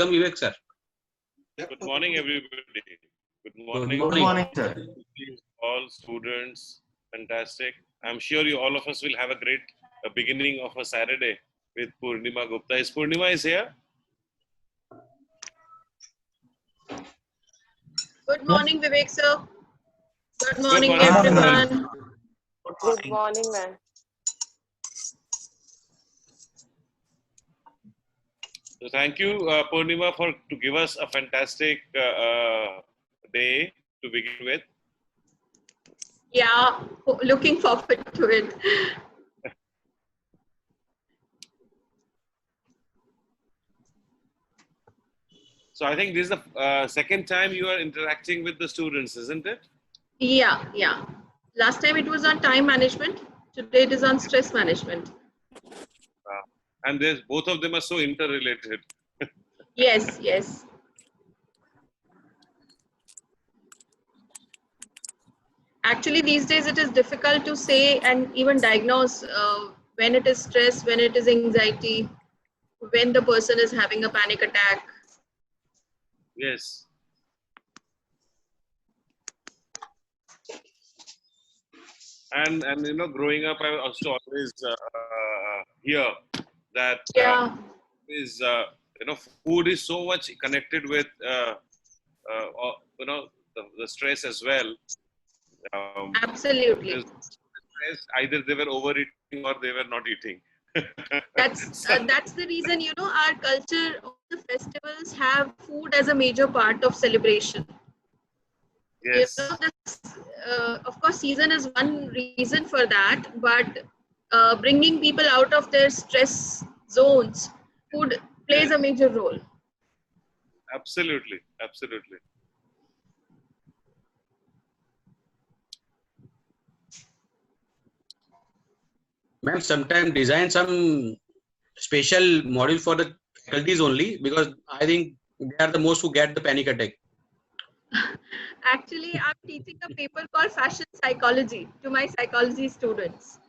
Welcome, Vivek sir. Good morning, everybody. Good morning. Good morning, sir. All students. Fantastic. I'm sure you all of us will have a great beginning of a Saturday with Purnima Gupta. Is Purnima is here? Good morning, Vivek sir. Good Good morning, morning. everyone. Good morning, ma'am. So thank you, Purnima, to give us a fantastic day to begin with. Yeah, looking forward to it. So I think this is the second time you are interacting with the students, isn't it? Yeah. Last time it was on time management. Today it is on stress management. And both of them are so interrelated. Yes. Actually, these days it is difficult to say and even diagnose when it is stress, when it is anxiety, when the person is having a panic attack. Yes. And you know, growing up, I also always hear that Yeah, you know, food is so much connected with you know, the stress as well. absolutely. Because stress, either they were overeating or they were not eating. That's the reason, you know, our culture, all the festivals have food as a major part of celebration. You Yes. know, this, of course, season is one reason for that, but bringing people out of their stress zones, food plays a major role. Absolutely. Ma'am, sometime design some special module for the faculties only, because I think they are the most who get the panic attack. Actually, I'm teaching a paper called Fashion Psychology to my psychology students,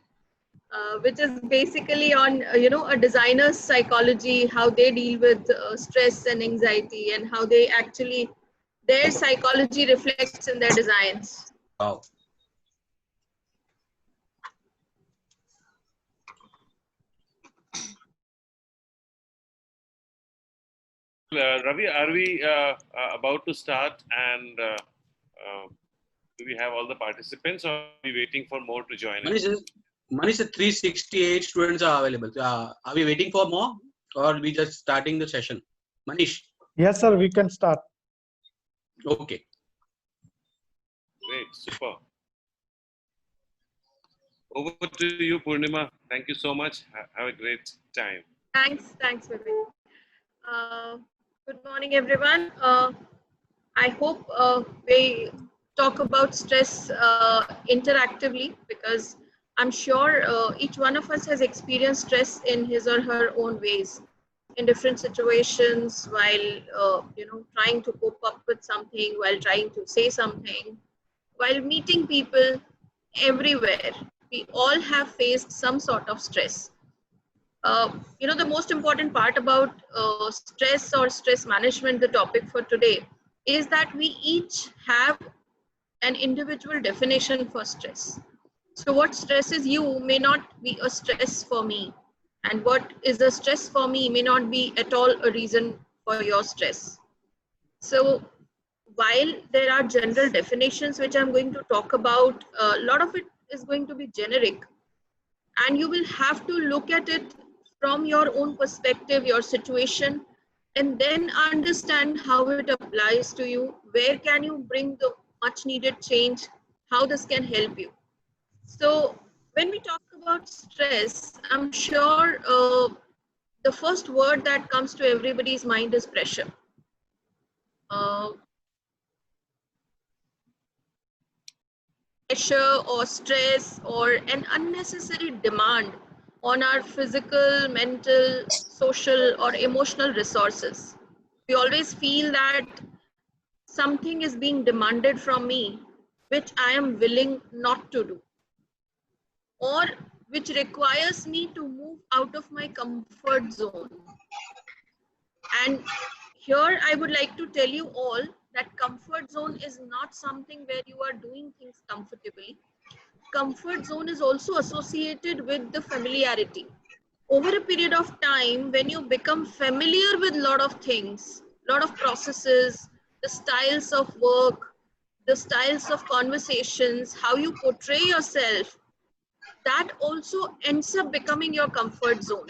which is basically on, you know, a designer's psychology, how they deal with stress and anxiety, and how they actually, their psychology reflects in their designs. Wow. Ravi, are we about to start? And do we have all the participants, or are we waiting for more to join in? Manish, 368 students are available. Are we waiting for more, or we just starting the session? Manish. Yes, sir. We can start. Okay. Great, super. Over to you, Purnima. Thank you so much. Have a great time. Thanks, Vivek. Good morning, everyone. I hope we talk about stress interactively, because I'm sure each one of us has experienced stress in his or her own ways, in different situations, while you know, trying to cope up with something, while trying to say something, while meeting people everywhere. We all have faced some sort of stress. You know, the most important part about stress or stress management, the topic for today, is that we each have an individual definition for stress. So what stresses you may not be a stress for me, and what is a stress for me may not be at all a reason for your stress. So while there are general definitions which I'm going to talk about, a lot of it is going to be generic, and you will have to look at it from your own perspective, your situation, and then understand how it applies to you. Where can you bring the much needed change? How this can help you. So when we talk about stress, I'm sure the first word that comes to everybody's mind is pressure. Pressure or stress or an unnecessary demand on our physical, mental, social, or emotional resources. We always feel that something is being demanded from me which I am willing not to do, or which requires me to move out of my comfort zone. And here I would like to tell you all that comfort zone is not something where you are doing things comfortably. Comfort zone is also associated with the familiarity. Over a period of time, when you become familiar with a lot of things, lot of processes, the styles of work, the styles of conversations, how you portray yourself, that also ends up becoming your comfort zone.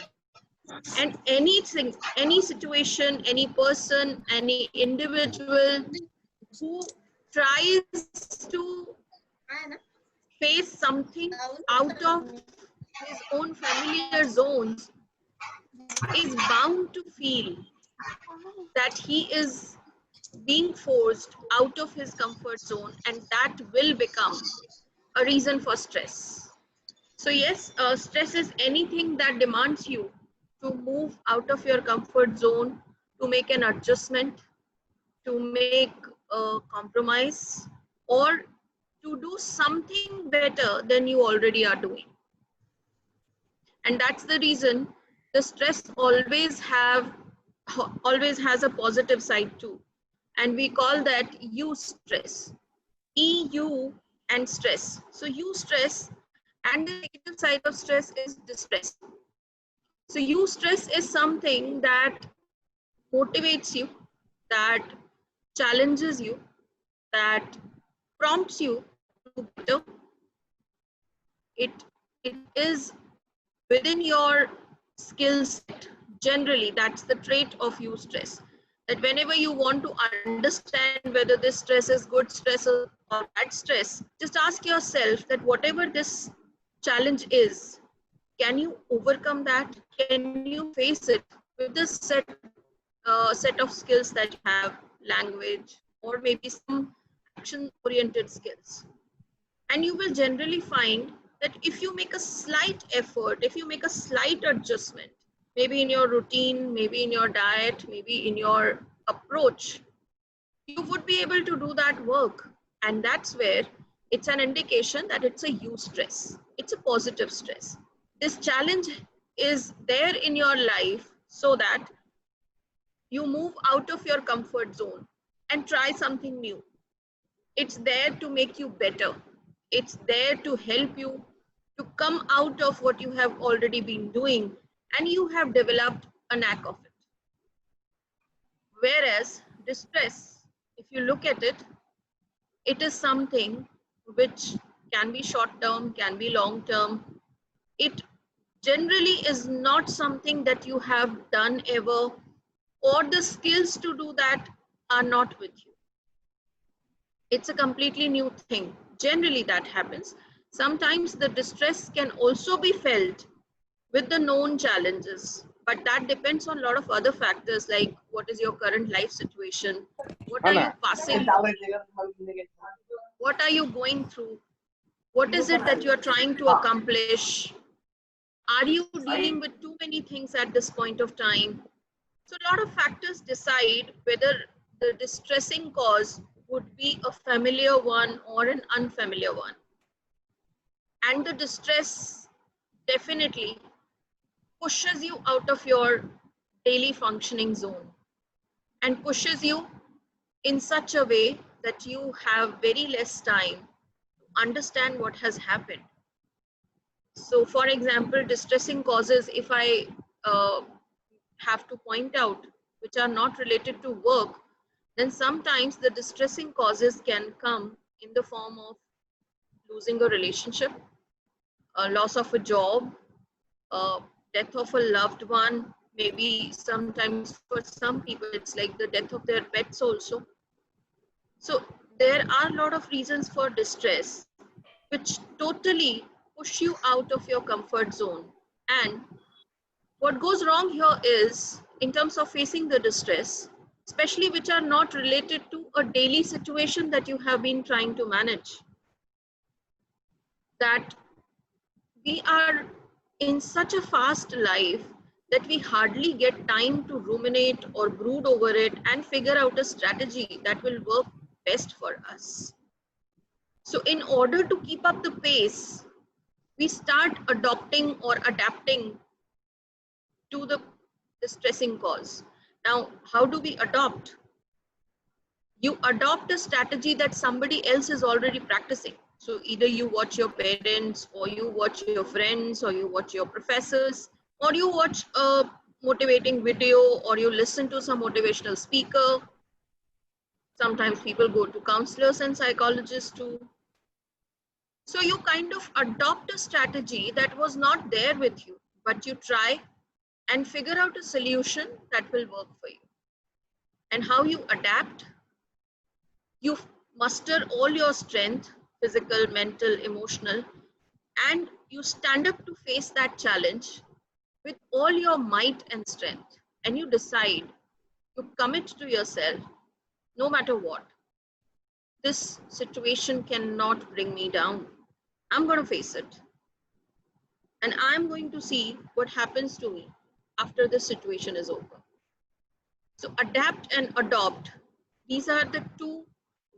And anything, any situation, any person, any individual who tries to face something out of his own familiar zones is bound to feel that he is being forced out of his comfort zone, and that will become a reason for stress. So yes, stress is anything that demands you to move out of your comfort zone, to make an adjustment, to make a compromise, or to do something better than you already are doing. And that's the reason the stress always has a positive side too. And we call that eustress. EU and stress. So eustress, and the negative side of stress is distress. So eustress is something that motivates you, that challenges you, that prompts you to do better. It is within your skill set. Generally, that's the trait of eustress. That whenever you want to understand whether this stress is good stress or bad stress, just ask yourself that whatever this challenge is, can you overcome that? Can you face it with this set of skills that you have, language, or maybe some action-oriented skills? And you will generally find that if you make a slight effort, if you make a slight adjustment, maybe in your routine, maybe in your diet, maybe in your approach, you would be able to do that work. And that's where it's an indication that it's a eustress. It's a positive stress. This challenge is there in your life so that you move out of your comfort zone and try something new. It's there to make you better. It's there to help you to come out of what you have already been doing, and you have developed a knack of it. Whereas distress, if you look at it, it is something which can be short term, can be long term. It generally is not something that you have done ever, or the skills to do that are not with you. It's a completely new thing. Generally that happens. Sometimes the distress can also be felt with the known challenges, but that depends on a lot of other factors, like what is your current life situation, what are you passing, what are you going through, what is it that you are trying to accomplish, are you dealing with too many things at this point of time? So a lot of factors decide whether the distressing cause would be a familiar one or an unfamiliar one. And the distress definitely pushes you out of your daily functioning zone and pushes you in such a way that you have very less time to understand what has happened. So for example, distressing causes, if I have to point out, which are not related to work, then sometimes the distressing causes can come in the form of losing a relationship, a loss of a job, death of a loved one, maybe sometimes for some people it's like the death of their pets also. So there are a lot of reasons for distress which totally push you out of your comfort zone. And what goes wrong here is, in terms of facing the distress, especially which are not related to a daily situation that you have been trying to manage, that we are in such a fast life that we hardly get time to ruminate or brood over it and figure out a strategy that will work best for us. So in order to keep up the pace, we start adopting or adapting to the distressing cause. Now, how do we adopt? You adopt a strategy that somebody else is already practicing. So either you watch your parents, or you watch your friends, or you watch your professors, or you watch a motivating video, or you listen to some motivational speaker. Sometimes people go to counselors and psychologists too. So you kind of adopt a strategy that was not there with you, but you try and figure out a solution that will work for you. And how you adapt? You muster all your strength, physical, mental, emotional, and you stand up to face that challenge with all your might and strength. And you decide, you commit to yourself, no matter what. This situation cannot bring me down. I'm going to face it. And I'm going to see what happens to me after this situation is over. So adapt and adopt. These are the two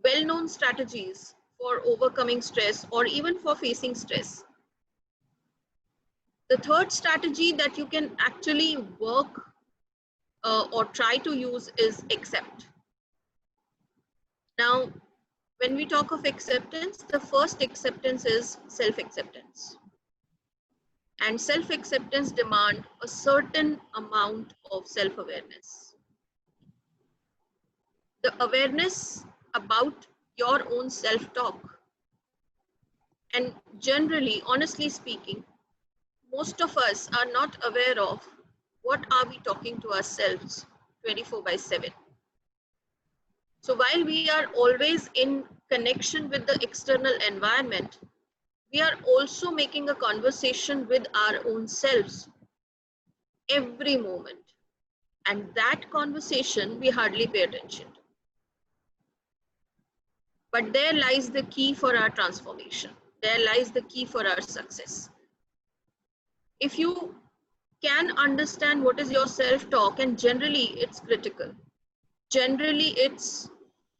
well-known strategies for overcoming stress or even for facing stress. The third strategy that you can actually work or try to use is accept. Now, when we talk of acceptance, the first acceptance is self-acceptance. And self-acceptance demands a certain amount of self-awareness. The awareness about your own self-talk. And generally, honestly speaking, most of us are not aware of what are we talking to ourselves 24/7. So while we are always in connection with the external environment, we are also making a conversation with our own selves every moment. And that conversation we hardly pay attention to. But there lies the key for our transformation. There lies the key for our success. If you can understand what is your self-talk, and generally it's critical, generally it's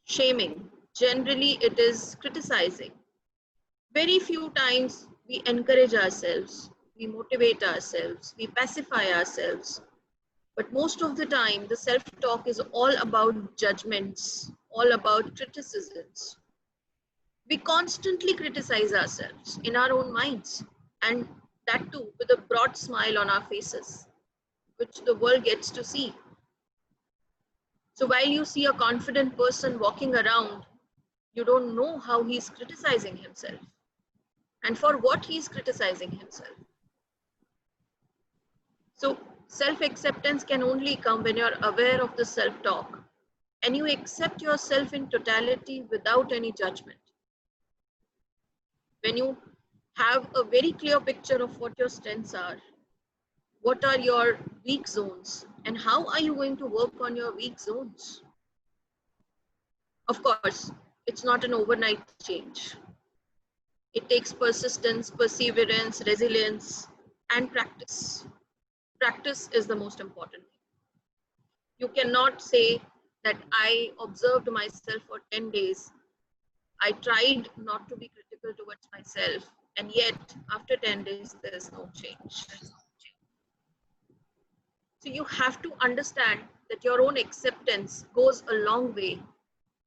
shaming, generally it is criticizing. Very few times we encourage ourselves, we motivate ourselves, we pacify ourselves. But most of the time, the self-talk is all about judgments, all about criticisms. We constantly criticize ourselves in our own minds, and that too with a broad smile on our faces, which the world gets to see. So while you see a confident person walking around, you don't know how he's criticizing himself and for what he's criticizing himself. So self-acceptance can only come when you're aware of the self-talk and you accept yourself in totality without any judgment. When you have a very clear picture of what your strengths are, what are your weak zones, and how are you going to work on your weak zones? Of course, it's not an overnight change. It takes persistence, perseverance, resilience, and practice. Practice is the most important thing. You cannot say that I observed myself for 10 days. I tried not to be critical towards myself, and yet after 10 days, there's no change. So you have to understand that your own acceptance goes a long way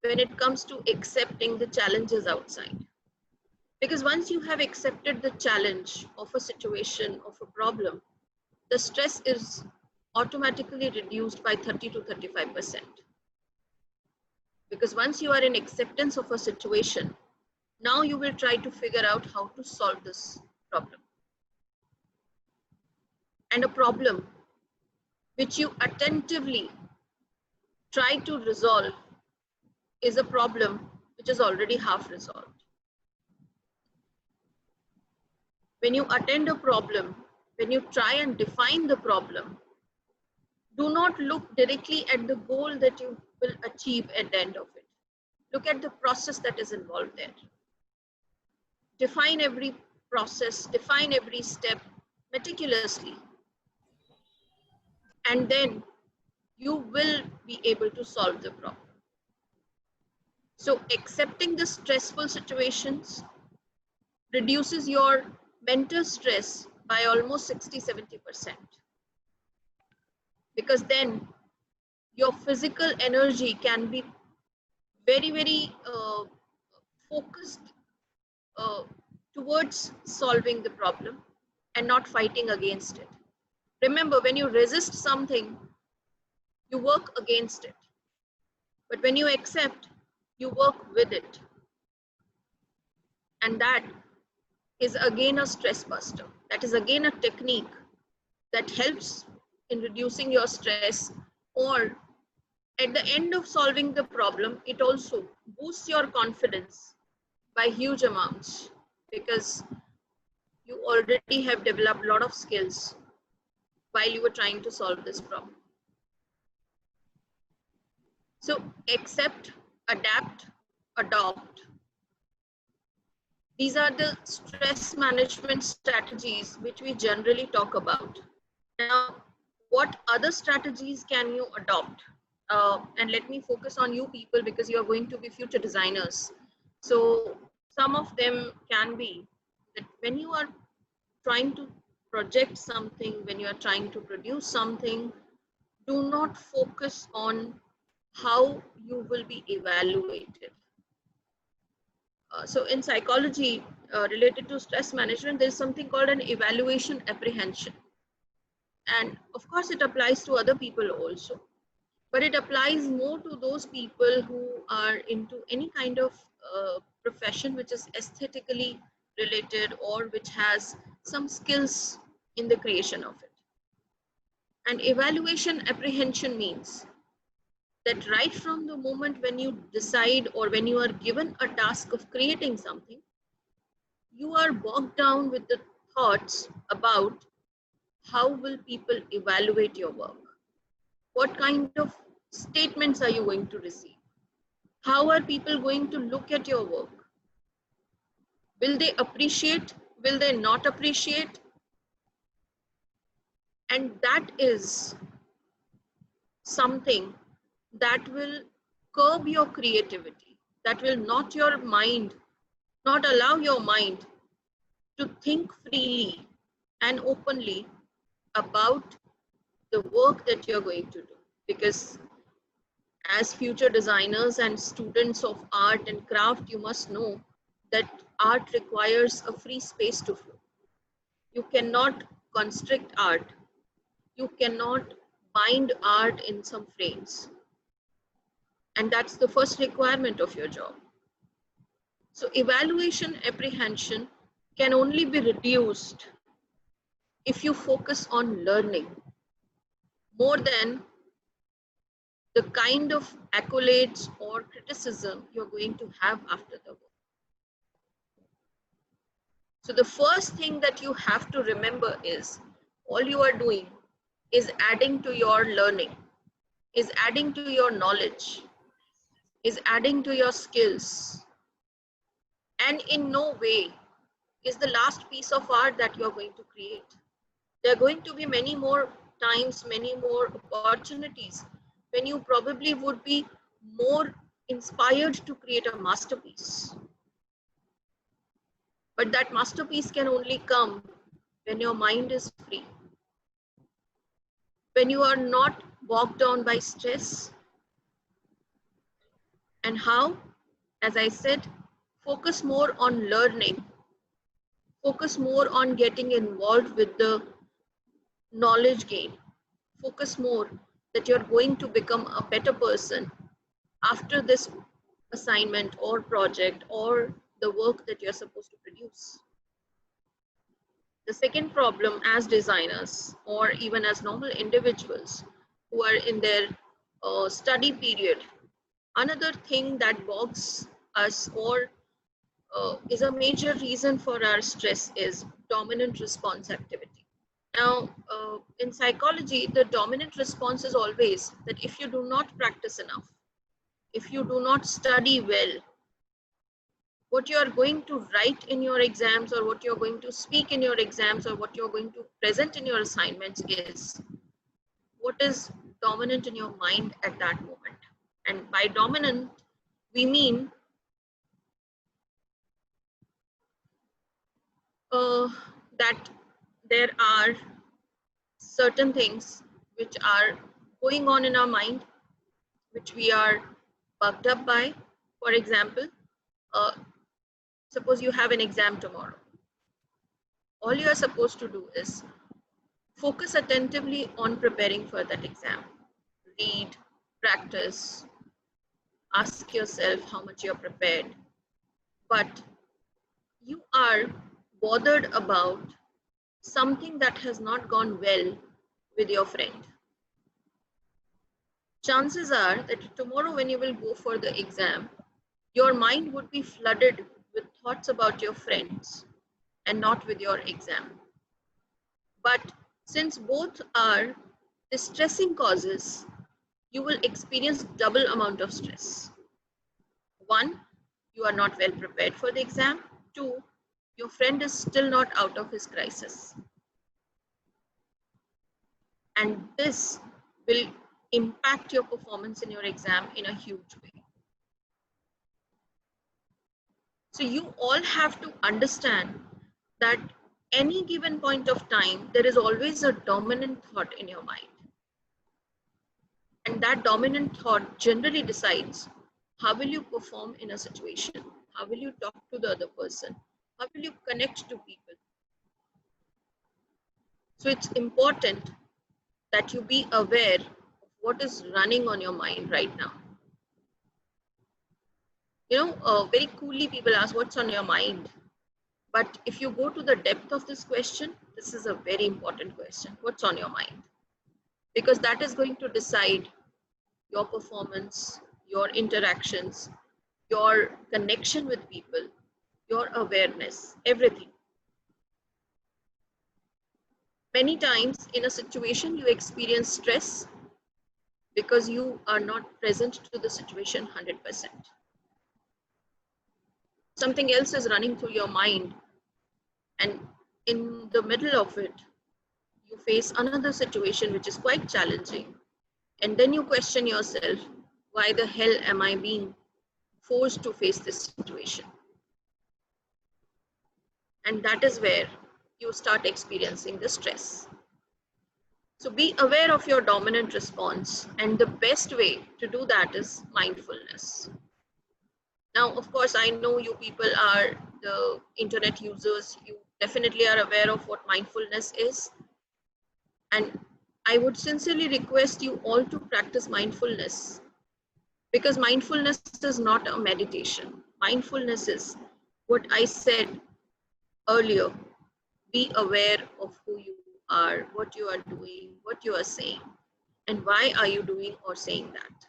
when it comes to accepting the challenges outside. Because once you have accepted the challenge of a situation, of a problem, the stress is automatically reduced by 30 to 35%. Because once you are in acceptance of a situation, now you will try to figure out how to solve this problem. And a problem which you attentively try to resolve is a problem which is already half resolved. When you attend a problem, when you try and define the problem, do not look directly at the goal that you will achieve at the end of it. Look at the process that is involved there. Define every process, define every step meticulously. And then you will be able to solve the problem. So accepting the stressful situations reduces your mental stress by almost 60-70%. Because then your physical energy can be very, very focused towards solving the problem and not fighting against it. Remember, when you resist something, you work against it. But when you accept, you work with it. And that is again a stress buster. That is again a technique that helps in reducing your stress, or at the end of solving the problem, it also boosts your confidence by huge amounts because you already have developed a lot of skills while you were trying to solve this problem. So accept, adapt, adopt. These are the stress management strategies which we generally talk about. Now, what other strategies can you adopt? And let me focus on you people because you are going to be future designers. So some of them can be that when you are trying to project something, when you are trying to produce something, do not focus on how you will be evaluated. So in psychology related to stress management, there is something called an evaluation apprehension. And of course, it applies to other people also. But it applies more to those people who are into any kind of profession which is aesthetically related or which has some skills in the creation of it. And evaluation apprehension means that right from the moment when you decide or when you are given a task of creating something, you are bogged down with the thoughts about how will people evaluate your work? What kind of statements are you going to receive? How are people going to look at your work? Will they appreciate? Will they not appreciate? And that is something that will curb your creativity, that will not allow your mind to think freely and openly about the work that you're going to do. Because as future designers and students of art and craft, you must know that art requires a free space to flow. You cannot constrict art. You cannot bind art in some frames. And that's the first requirement of your job. So evaluation apprehension can only be reduced if you focus on learning more than the kind of accolades or criticism you're going to have after the work. So the first thing that you have to remember is all you are doing is adding to your learning, is adding to your knowledge, is adding to your skills, and in no way is the last piece of art that you're going to create. There are going to be many more times, many more opportunities when you probably would be more inspired to create a masterpiece. But that masterpiece can only come when your mind is free, when you are not bogged down by stress. And how? As I said, focus more on learning, focus more on getting involved with the knowledge gain, focus more that you're going to become a better person after this assignment or project or the work that you're supposed to produce. The second problem as designers or even as normal individuals who are in their study period, another thing that bogs us or is a major reason for our stress is dominant response activity. Now, in psychology, the dominant response is always that if you do not practice enough, if you do not study well, what you are going to write in your exams or what you're going to speak in your exams or what you're going to present in your assignments is what is dominant in your mind at that moment. And by dominant, we mean that there are certain things which are going on in our mind which we are bugged up by. For example, suppose you have an exam tomorrow. All you are supposed to do is focus attentively on preparing for that exam. Read, practice, ask yourself how much you're prepared. But you are bothered about something that has not gone well with your friend. Chances are that tomorrow when you will go for the exam, your mind would be flooded with thoughts about your friends and not with your exam. But since both are distressing causes, you will experience double amount of stress. One, you are not well prepared for the exam. Two, your friend is still not out of his crisis. And this will impact your performance in your exam in a huge way. So you all have to understand that any given point of time, there is always a dominant thought in your mind. And that dominant thought generally decides how will you perform in a situation? How will you talk to the other person? How will you connect to people? So it's important that you be aware of what is running on your mind right now. You know, very coolly people ask, what's on your mind? But if you go to the depth of this question, this is a very important question. What's on your mind? Because that is going to decide your performance, your interactions, your connection with people, your awareness, everything. Many times in a situation, you experience stress because you are not present to the situation 100%. Something else is running through your mind, and in the middle of it, you face another situation which is quite challenging. And then you question yourself, why the hell am I being forced to face this situation? And that is where you start experiencing the stress. So be aware of your dominant response, and the best way to do that is mindfulness. Now, of course, I know you people are the internet users. You definitely are aware of what mindfulness is. And I would sincerely request you all to practice mindfulness, because mindfulness is not a meditation. Mindfulness is what I said earlier. Be aware of who you are, what you are doing, what you are saying, and why are you doing or saying that.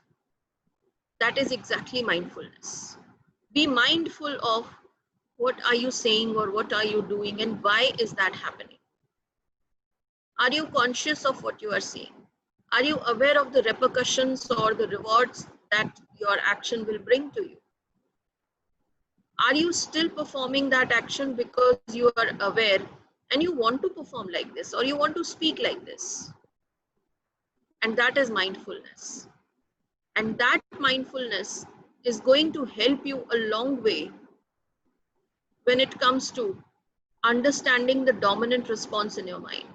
That is exactly mindfulness. Be mindful of what are you saying or what are you doing and why is that happening. Are you conscious of what you are saying? Are you aware of the repercussions or the rewards that your action will bring to you? Are you still performing that action because you are aware and you want to perform like this or you want to speak like this? And that is mindfulness. And that mindfulness is going to help you a long way when it comes to understanding the dominant response in your mind.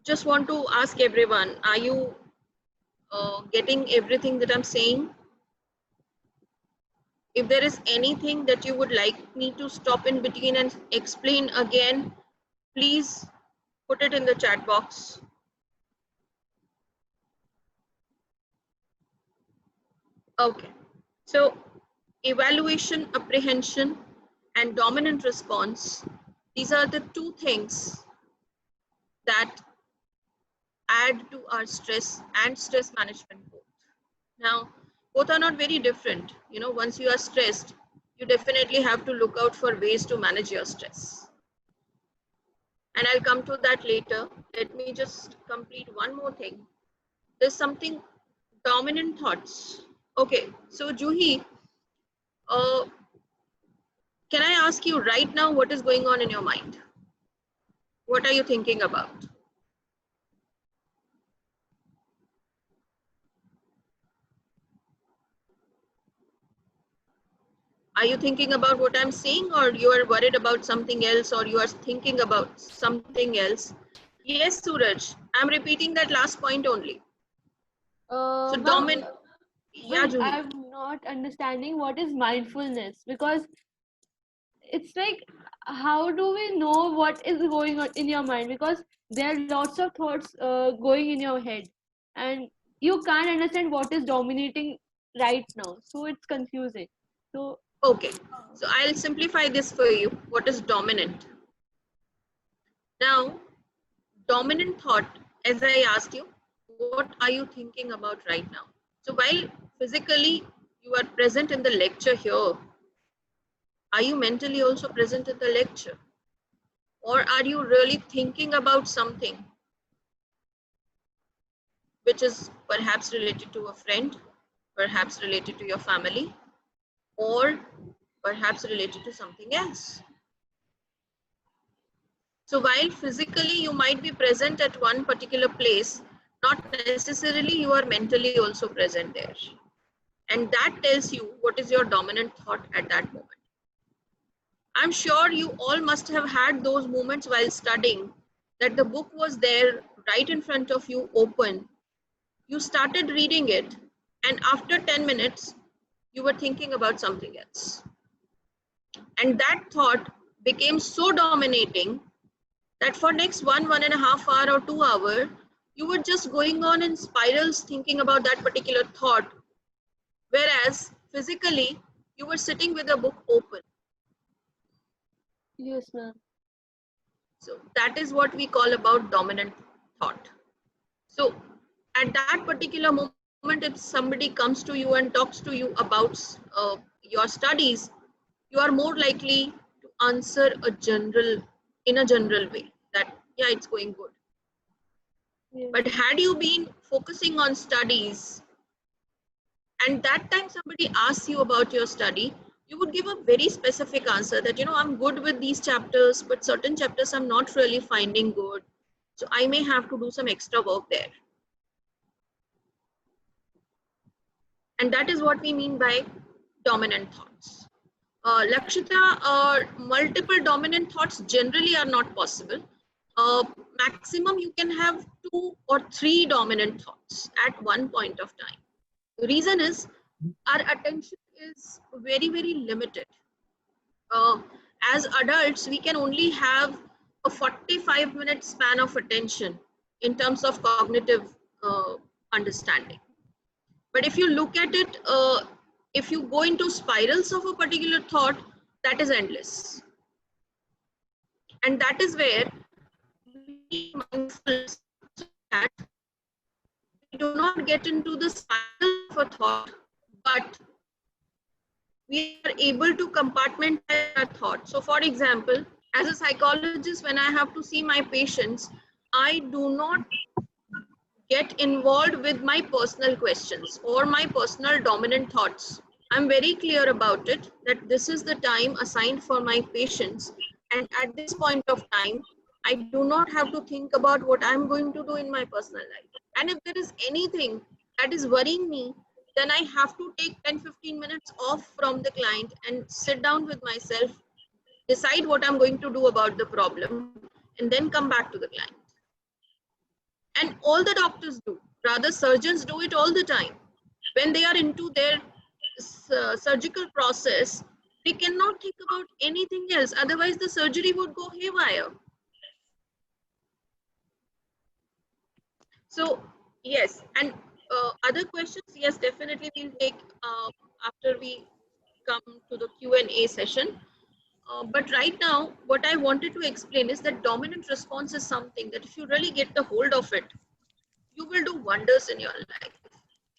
Just want to ask everyone, are you getting everything that I'm saying? If there is anything that you would like me to stop in between and explain again, please put it in the chat box. Okay, so evaluation, apprehension, and dominant response, these are the two things that add to our stress and stress management both. Now, both are not very different. You know, once you are stressed, you definitely have to look out for ways to manage your stress. And I'll come to that later. Let me just complete one more thing. There's something, dominant thoughts. Okay, so Juhi, can I ask you right now what is going on in your mind? What are you thinking about? Are you thinking about what I'm saying, or you are worried about something else, or you are thinking about something else? Yes, Suraj, I'm repeating that last point only. So Ma'am, dominant. Yeah, but Juhi. I'm not understanding what is mindfulness, because it's like, how do we know what is going on in your mind? Because there are lots of thoughts going in your head, and you can't understand what is dominating right now. So it's confusing. So Okay, so I'll simplify this for you. What is dominant? Now, dominant thought, as I asked you, what are you thinking about right now? So while physically you are present in the lecture here, are you mentally also present in the lecture? Or are you really thinking about something which is perhaps related to a friend, perhaps related to your family, or perhaps related to something else? So while physically you might be present at one particular place, not necessarily you are mentally also present there. And that tells you what is your dominant thought at that moment. I'm sure you all must have had those moments while studying that the book was there right in front of you, open. You started reading it, and after 10 minutes, you were thinking about something else. And that thought became so dominating that for next 1.5 hour or 2 hours, you were just going on in spirals thinking about that particular thought, whereas physically you were sitting with a book open. yes, ma'am. So that is what we call about dominant thought. So at that particular moment, if somebody comes to you and talks to you about your studies, you are more likely to answer in a general way that, yeah, it's going good. Yes. But had you been focusing on studies and that time somebody asks you about your study, you would give a very specific answer that, I'm good with these chapters, but certain chapters I'm not really finding good. So I may have to do some extra work there. And that is what we mean by dominant thoughts. Lakshita, multiple dominant thoughts generally are not possible. Maximum you can have 2 or 3 dominant thoughts at one point of time. The reason is our attention is very, very limited. As adults, we can only have a 45-minute span of attention in terms of cognitive understanding. But if you look at it, if you go into spirals of a particular thought, that is endless. And that is where we mindful that we do not get into the spiral of a thought, but we are able to compartmentalize our thought. So for example, as a psychologist, when I have to see my patients, I do not get involved with my personal questions or my personal dominant thoughts. I'm very clear about it that this is the time assigned for my patients. And at this point of time, I do not have to think about what I'm going to do in my personal life. And if there is anything that is worrying me, then I have to take 10-15 minutes off from the client and sit down with myself, decide what I'm going to do about the problem, and then come back to the client. And all the doctors do, rather surgeons do it all the time. When they are into their surgical process, they cannot think about anything else, otherwise the surgery would go haywire. So yes, and other questions, yes, definitely we'll take after we come to the Q&A session. But right now, what I wanted to explain is that dominant response is something that if you really get the hold of it, you will do wonders in your life.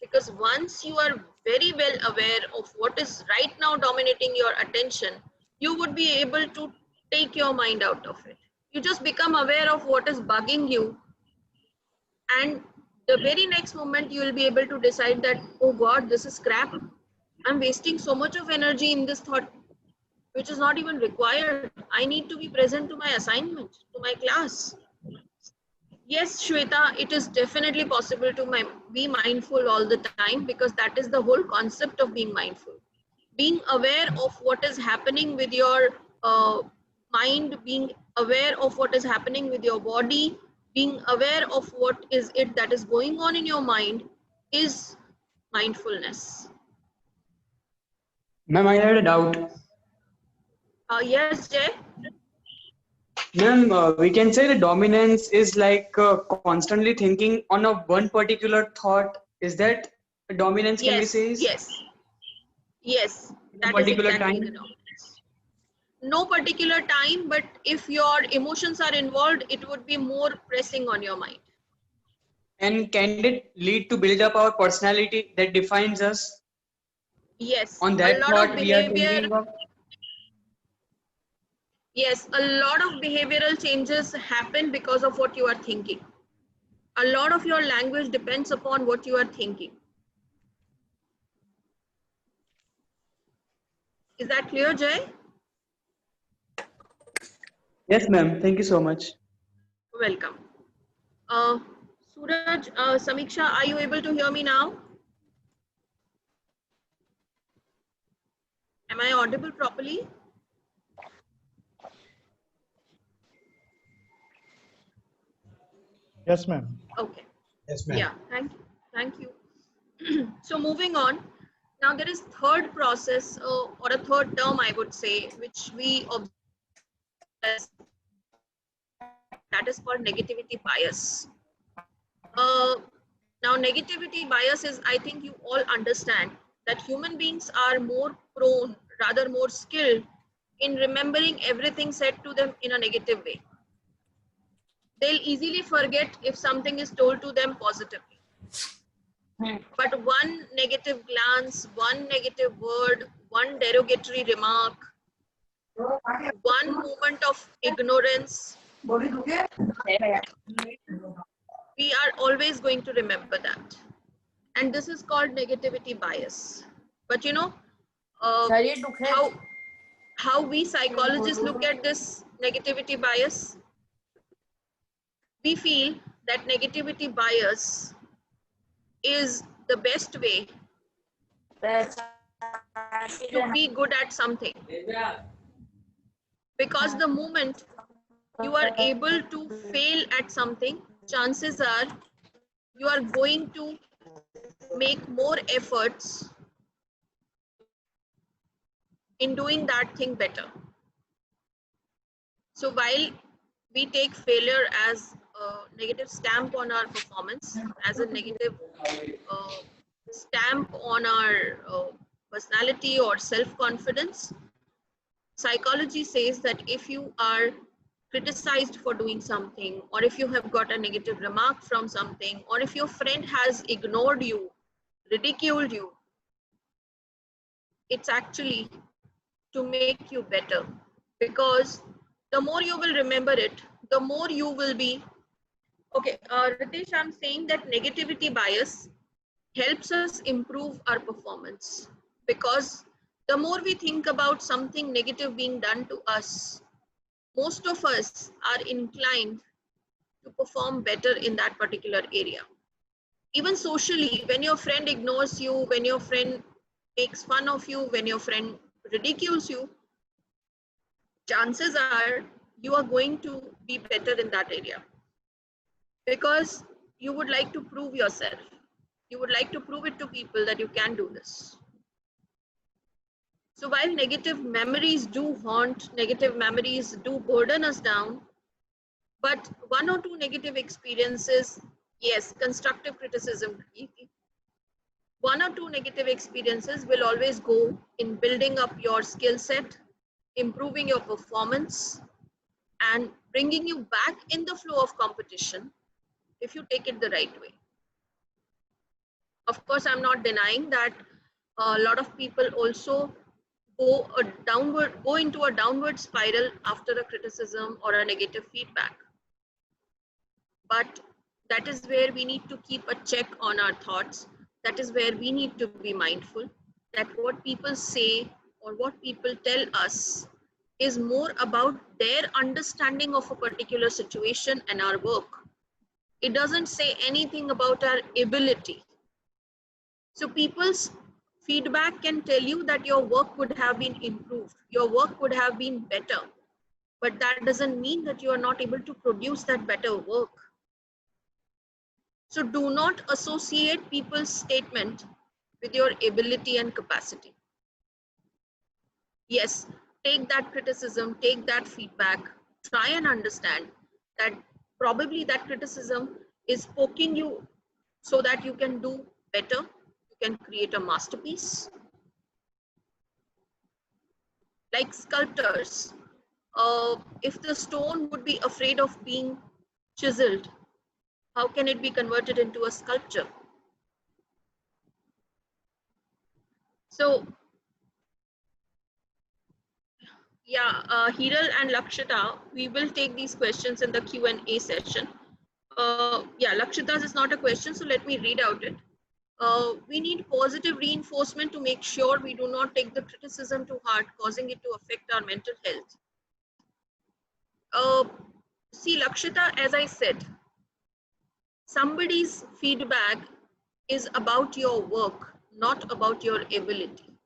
Because once you are very well aware of what is right now dominating your attention, you would be able to take your mind out of it. You just become aware of what is bugging you. And the very next moment, you will be able to decide that, oh God, this is crap. I'm wasting so much of energy in this thought, which is not even required. I need to be present to my assignment, to my class. Yes, Shweta, it is definitely possible to be mindful all the time, because that is the whole concept of being mindful. Being aware of what is happening with your mind, being aware of what is happening with your body, being aware of what is it that is going on in your mind is mindfulness? Ma'am, I had a doubt. Yes, Jay. Ma'am, we can say the dominance is like constantly thinking on a one particular thought. Is that a dominance can be Yes, says? yes, In a that is particular exactly the time? dominance. No particular time, but if your emotions are involved, it would be more pressing on your mind. And can it lead to build up our personality that defines us? Yes, On a that lot of thought we are behavior. thinking of. Yes, a lot of behavioral changes happen because of what you are thinking. A lot of your language depends upon what you are thinking. Is that clear, Jay? Yes, ma'am. Thank you so much. Welcome. Suraj, Samiksha, are you able to hear me now? Am I audible properly? Yes, ma'am. Okay. Yes, ma'am. Yeah, thank you. So moving on, now there is third process or a third term, I would say, which we observe as, that is called negativity bias. Now negativity bias is, I think you all understand that human beings are more prone, rather more skilled in remembering everything said to them in a negative way. They'll easily forget if something is told to them positively. But one negative glance, one negative word, one derogatory remark, one moment of ignorance, we are always going to remember that. And this is called negativity bias. But you know, how we psychologists look at this negativity bias, we feel that negativity bias is the best way to be good at something. Because the moment you are able to fail at something, chances are you are going to make more efforts in doing that thing better. So while we take failure as a negative stamp on our performance, as a negative stamp on our personality or self-confidence, psychology says that if you are criticized for doing something, or if you have got a negative remark from something, or if your friend has ignored you, ridiculed you, it's actually to make you better. Because the more you will remember it, the more you will be. Okay, Ritesh, I'm saying that negativity bias helps us improve our performance, because the more we think about something negative being done to us, most of us are inclined to perform better in that particular area. Even socially, when your friend ignores you, when your friend makes fun of you, when your friend ridicules you, chances are you are going to be better in that area, because you would like to prove yourself. You would like to prove it to people that you can do this. So while negative memories do haunt, negative memories do burden us down, but one or two negative experiences, yes, constructive criticism, one or two negative experiences will always go in building up your skill set, improving your performance, and bringing you back in the flow of competition if you take it the right way. Of course, I'm not denying that a lot of people also go into a downward spiral after a criticism or a negative feedback. But that is where we need to keep a check on our thoughts. That is where we need to be mindful that what people say or what people tell us is more about their understanding of a particular situation and our work. It doesn't say anything about our ability. So people's feedback can tell you that your work could have been improved, your work could have been better, but that doesn't mean that you are not able to produce that better work. So do not associate people's statement with your ability and capacity. Yes, take that criticism, take that feedback, try and understand that probably that criticism is poking you so that you can do better, you can create a masterpiece. Like sculptors, if the stone would be afraid of being chiseled, how can it be converted into a sculpture? So, yeah, Hiral and Lakshita, we will take these questions in the Q&A session. Yeah, Lakshita's is not a question, so let me read out it. We need positive reinforcement to make sure we do not take the criticism to heart, causing it to affect our mental health. See, Lakshita, as I said, somebody's feedback is about your work, not about your ability.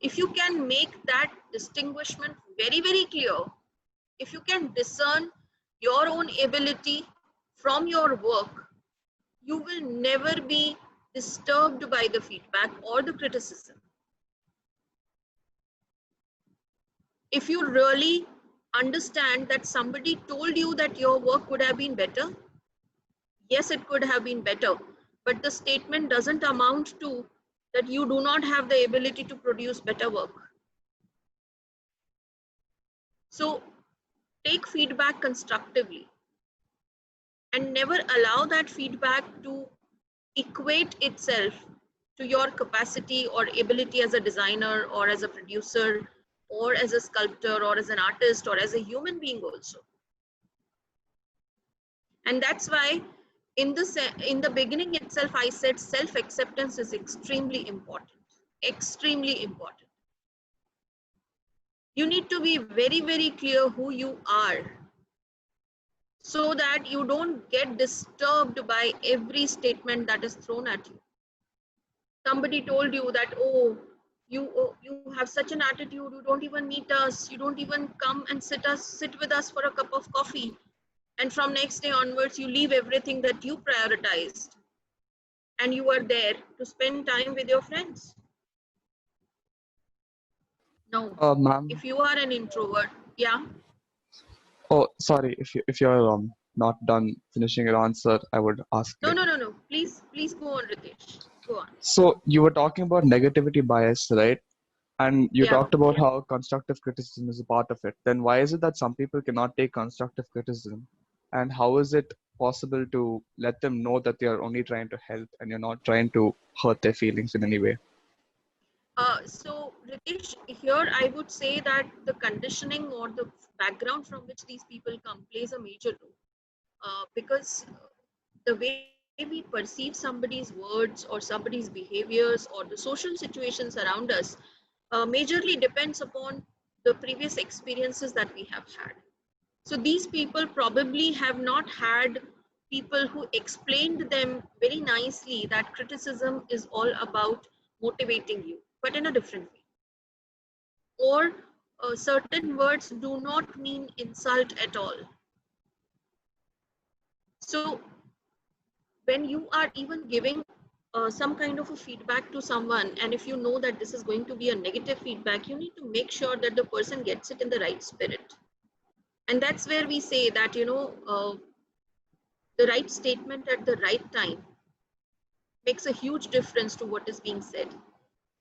If you can make that distinguishment very, very clear, if you can discern your own ability from your work, you will never be disturbed by the feedback or the criticism. If you really understand that somebody told you that your work could have been better, yes, it could have been better, but the statement doesn't amount to that you do not have the ability to produce better work. So take feedback constructively and never allow that feedback to equate itself to your capacity or ability as a designer or as a producer or as a sculptor or as an artist or as a human being also. And that's why in the beginning itself, I said self-acceptance is extremely important, extremely important. You need to be very, very clear who you are so that you don't get disturbed by every statement that is thrown at you. Somebody told you that, oh, you have such an attitude, you don't even meet us, you don't even come and sit with us for a cup of coffee. And from next day onwards, you leave everything that you prioritized and you are there to spend time with your friends. No, Ma'am. if you are an introvert, yeah. Oh, sorry. If you're not done finishing your answer, I would ask. No. Please go on, Ritesh. Go on. So you were talking about negativity bias, right? And you talked about how constructive criticism is a part of it. Then why is it that some people cannot take constructive criticism? And how is it possible to let them know that they are only trying to help and you're not trying to hurt their feelings in any way? So Ritesh, here I would say that the conditioning or the background from which these people come plays a major role. Because the way we perceive somebody's words or somebody's behaviors or the social situations around us majorly depends upon the previous experiences that we have had. So these people probably have not had people who explained them very nicely that criticism is all about motivating you, but in a different way. Or certain words do not mean insult at all. So when you are even giving some kind of a feedback to someone, and if you know that this is going to be a negative feedback, you need to make sure that the person gets it in the right spirit. And that's where we say that, the right statement at the right time makes a huge difference to what is being said.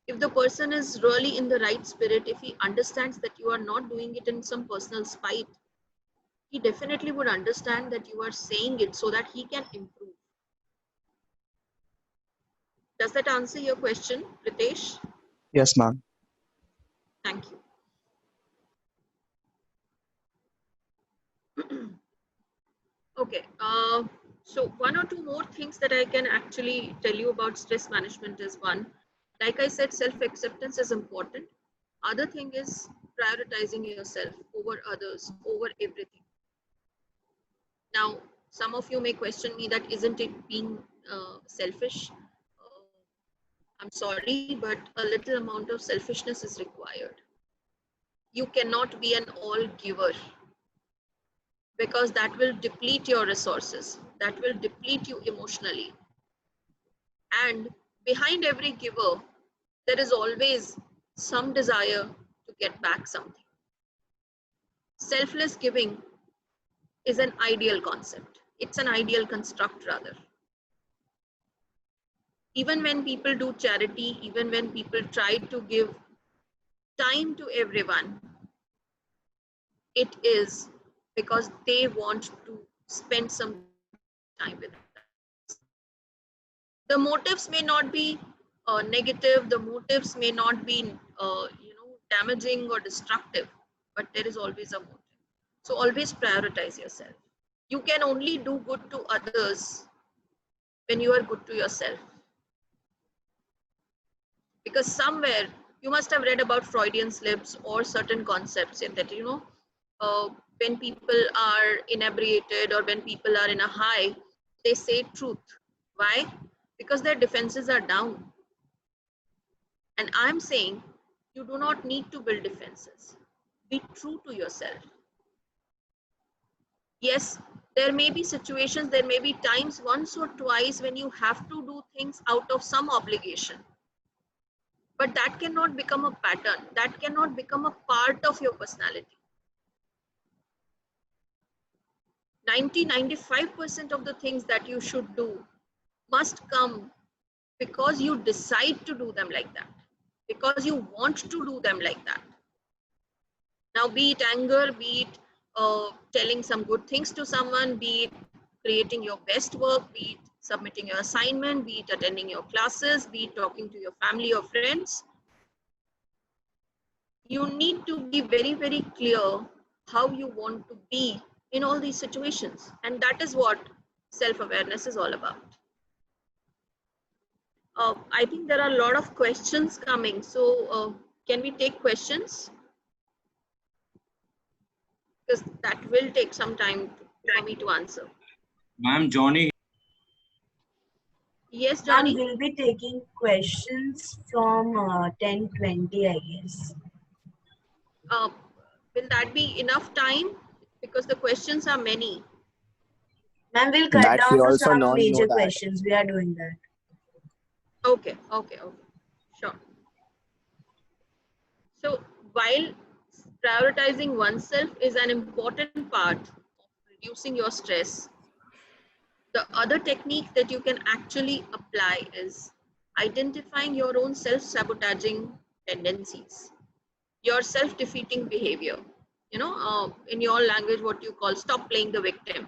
If the person is really in the right spirit, if he understands that you are not doing it in some personal spite, he definitely would understand that you are saying it so that he can improve. Does that answer your question, Ritesh? Yes, ma'am. Thank you. Okay, so one or two more things that I can actually tell you about stress management is one, like I said, self-acceptance is important. Other thing is prioritizing yourself over others, over everything. Now, some of you may question me that isn't it being selfish? I'm sorry, but a little amount of selfishness is required. You cannot be an all giver, because that will deplete your resources, that will deplete you emotionally. And behind every giver, there is always some desire to get back something. Selfless giving is an ideal concept. It's an ideal construct rather. Even when people do charity, even when people try to give time to everyone, it is because they want to spend some time with us. The motives may not be negative, the motives may not be damaging or destructive, but there is always a motive. So always prioritize yourself. You can only do good to others when you are good to yourself. Because somewhere you must have read about Freudian slips or certain concepts in that, when people are inebriated or when people are in a high, they say truth. Why? Because their defenses are down. And I'm saying you do not need to build defenses. Be true to yourself. Yes, there may be situations, there may be times once or twice when you have to do things out of some obligation. But that cannot become a pattern. That cannot become a part of your personality. 95% of the things that you should do must come because you decide to do them like that, because you want to do them like that. Now, be it anger, be it telling some good things to someone, be it creating your best work, be it submitting your assignment, be it attending your classes, be it talking to your family or friends. You need to be very, very clear how you want to be in all these situations. And that is what self-awareness is all about. I think there are a lot of questions coming. So can we take questions? Because that will take some time for me to answer. Ma'am, Johnny. Yes, Johnny? We'll be taking questions from 10:20, I guess. Will that be enough time? Because the questions are many. Ma'am, we'll cut That we down to also some don't major know that. questions. We are doing that. Okay. Sure. So while prioritizing oneself is an important part of reducing your stress, the other technique that you can actually apply is identifying your own self-sabotaging tendencies, your self-defeating behavior. In your language, what you call stop playing the victim.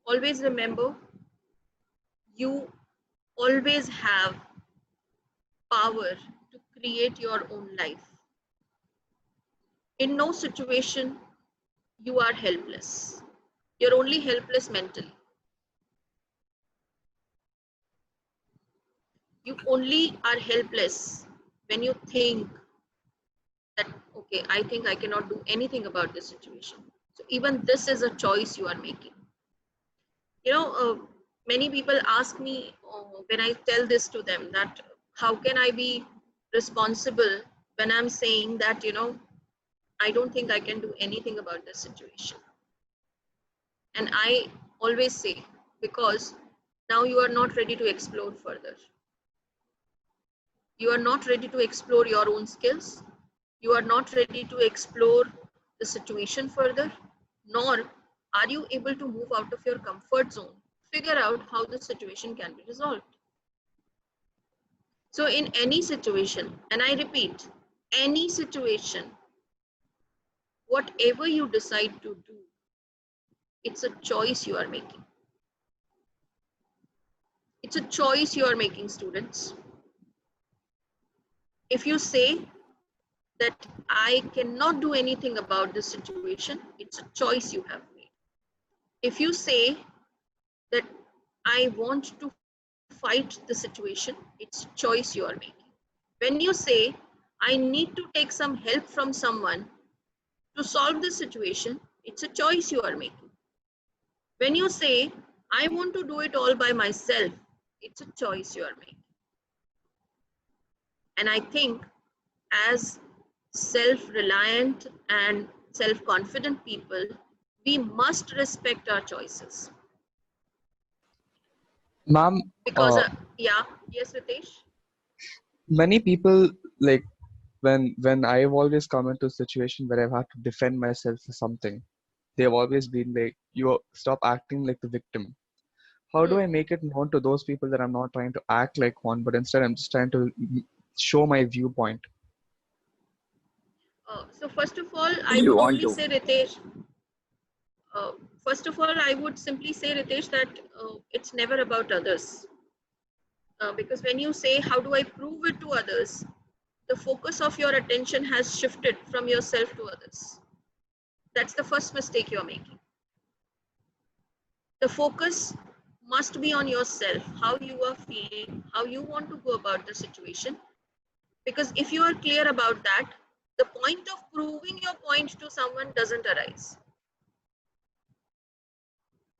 Always remember, you always have power to create your own life. In no situation, you are helpless. You're only helpless mentally. You only are helpless when you think that, okay, I think I cannot do anything about this situation. So even this is a choice you are making. Many people ask me when I tell this to them that how can I be responsible when I'm saying that, I don't think I can do anything about this situation. And I always say, because now you are not ready to explore further. You are not ready to explore your own skills. You are not ready to explore the situation further, nor are you able to move out of your comfort zone, figure out how the situation can be resolved. So in any situation, and I repeat, any situation, whatever you decide to do, it's a choice you are making. It's a choice you are making, students. If you say that I cannot do anything about this situation, it's a choice you have made. If you say that I want to fight the situation, it's a choice you are making. When you say, I need to take some help from someone to solve the situation, it's a choice you are making. When you say, I want to do it all by myself, it's a choice you are making. And I think as self-reliant and self-confident people, we must respect our choices. Ma'am, Because Yeah. Yes, Ritesh. Many people, like, when I've always come into a situation where I've had to defend myself for something, they've always been like, you stop acting like the victim. How do Hmm. I make it known to those people that I'm not trying to act like one, but instead I'm just trying to show my viewpoint? So first of all, I You would want only to. say, Ritesh. First of all, I would simply say, Ritesh, that it's never about others. Because when you say, how do I prove it to others? The focus of your attention has shifted from yourself to others. That's the first mistake you're making. The focus must be on yourself, how you are feeling, how you want to go about the situation. Because if you are clear about that, the point of proving your point to someone doesn't arise.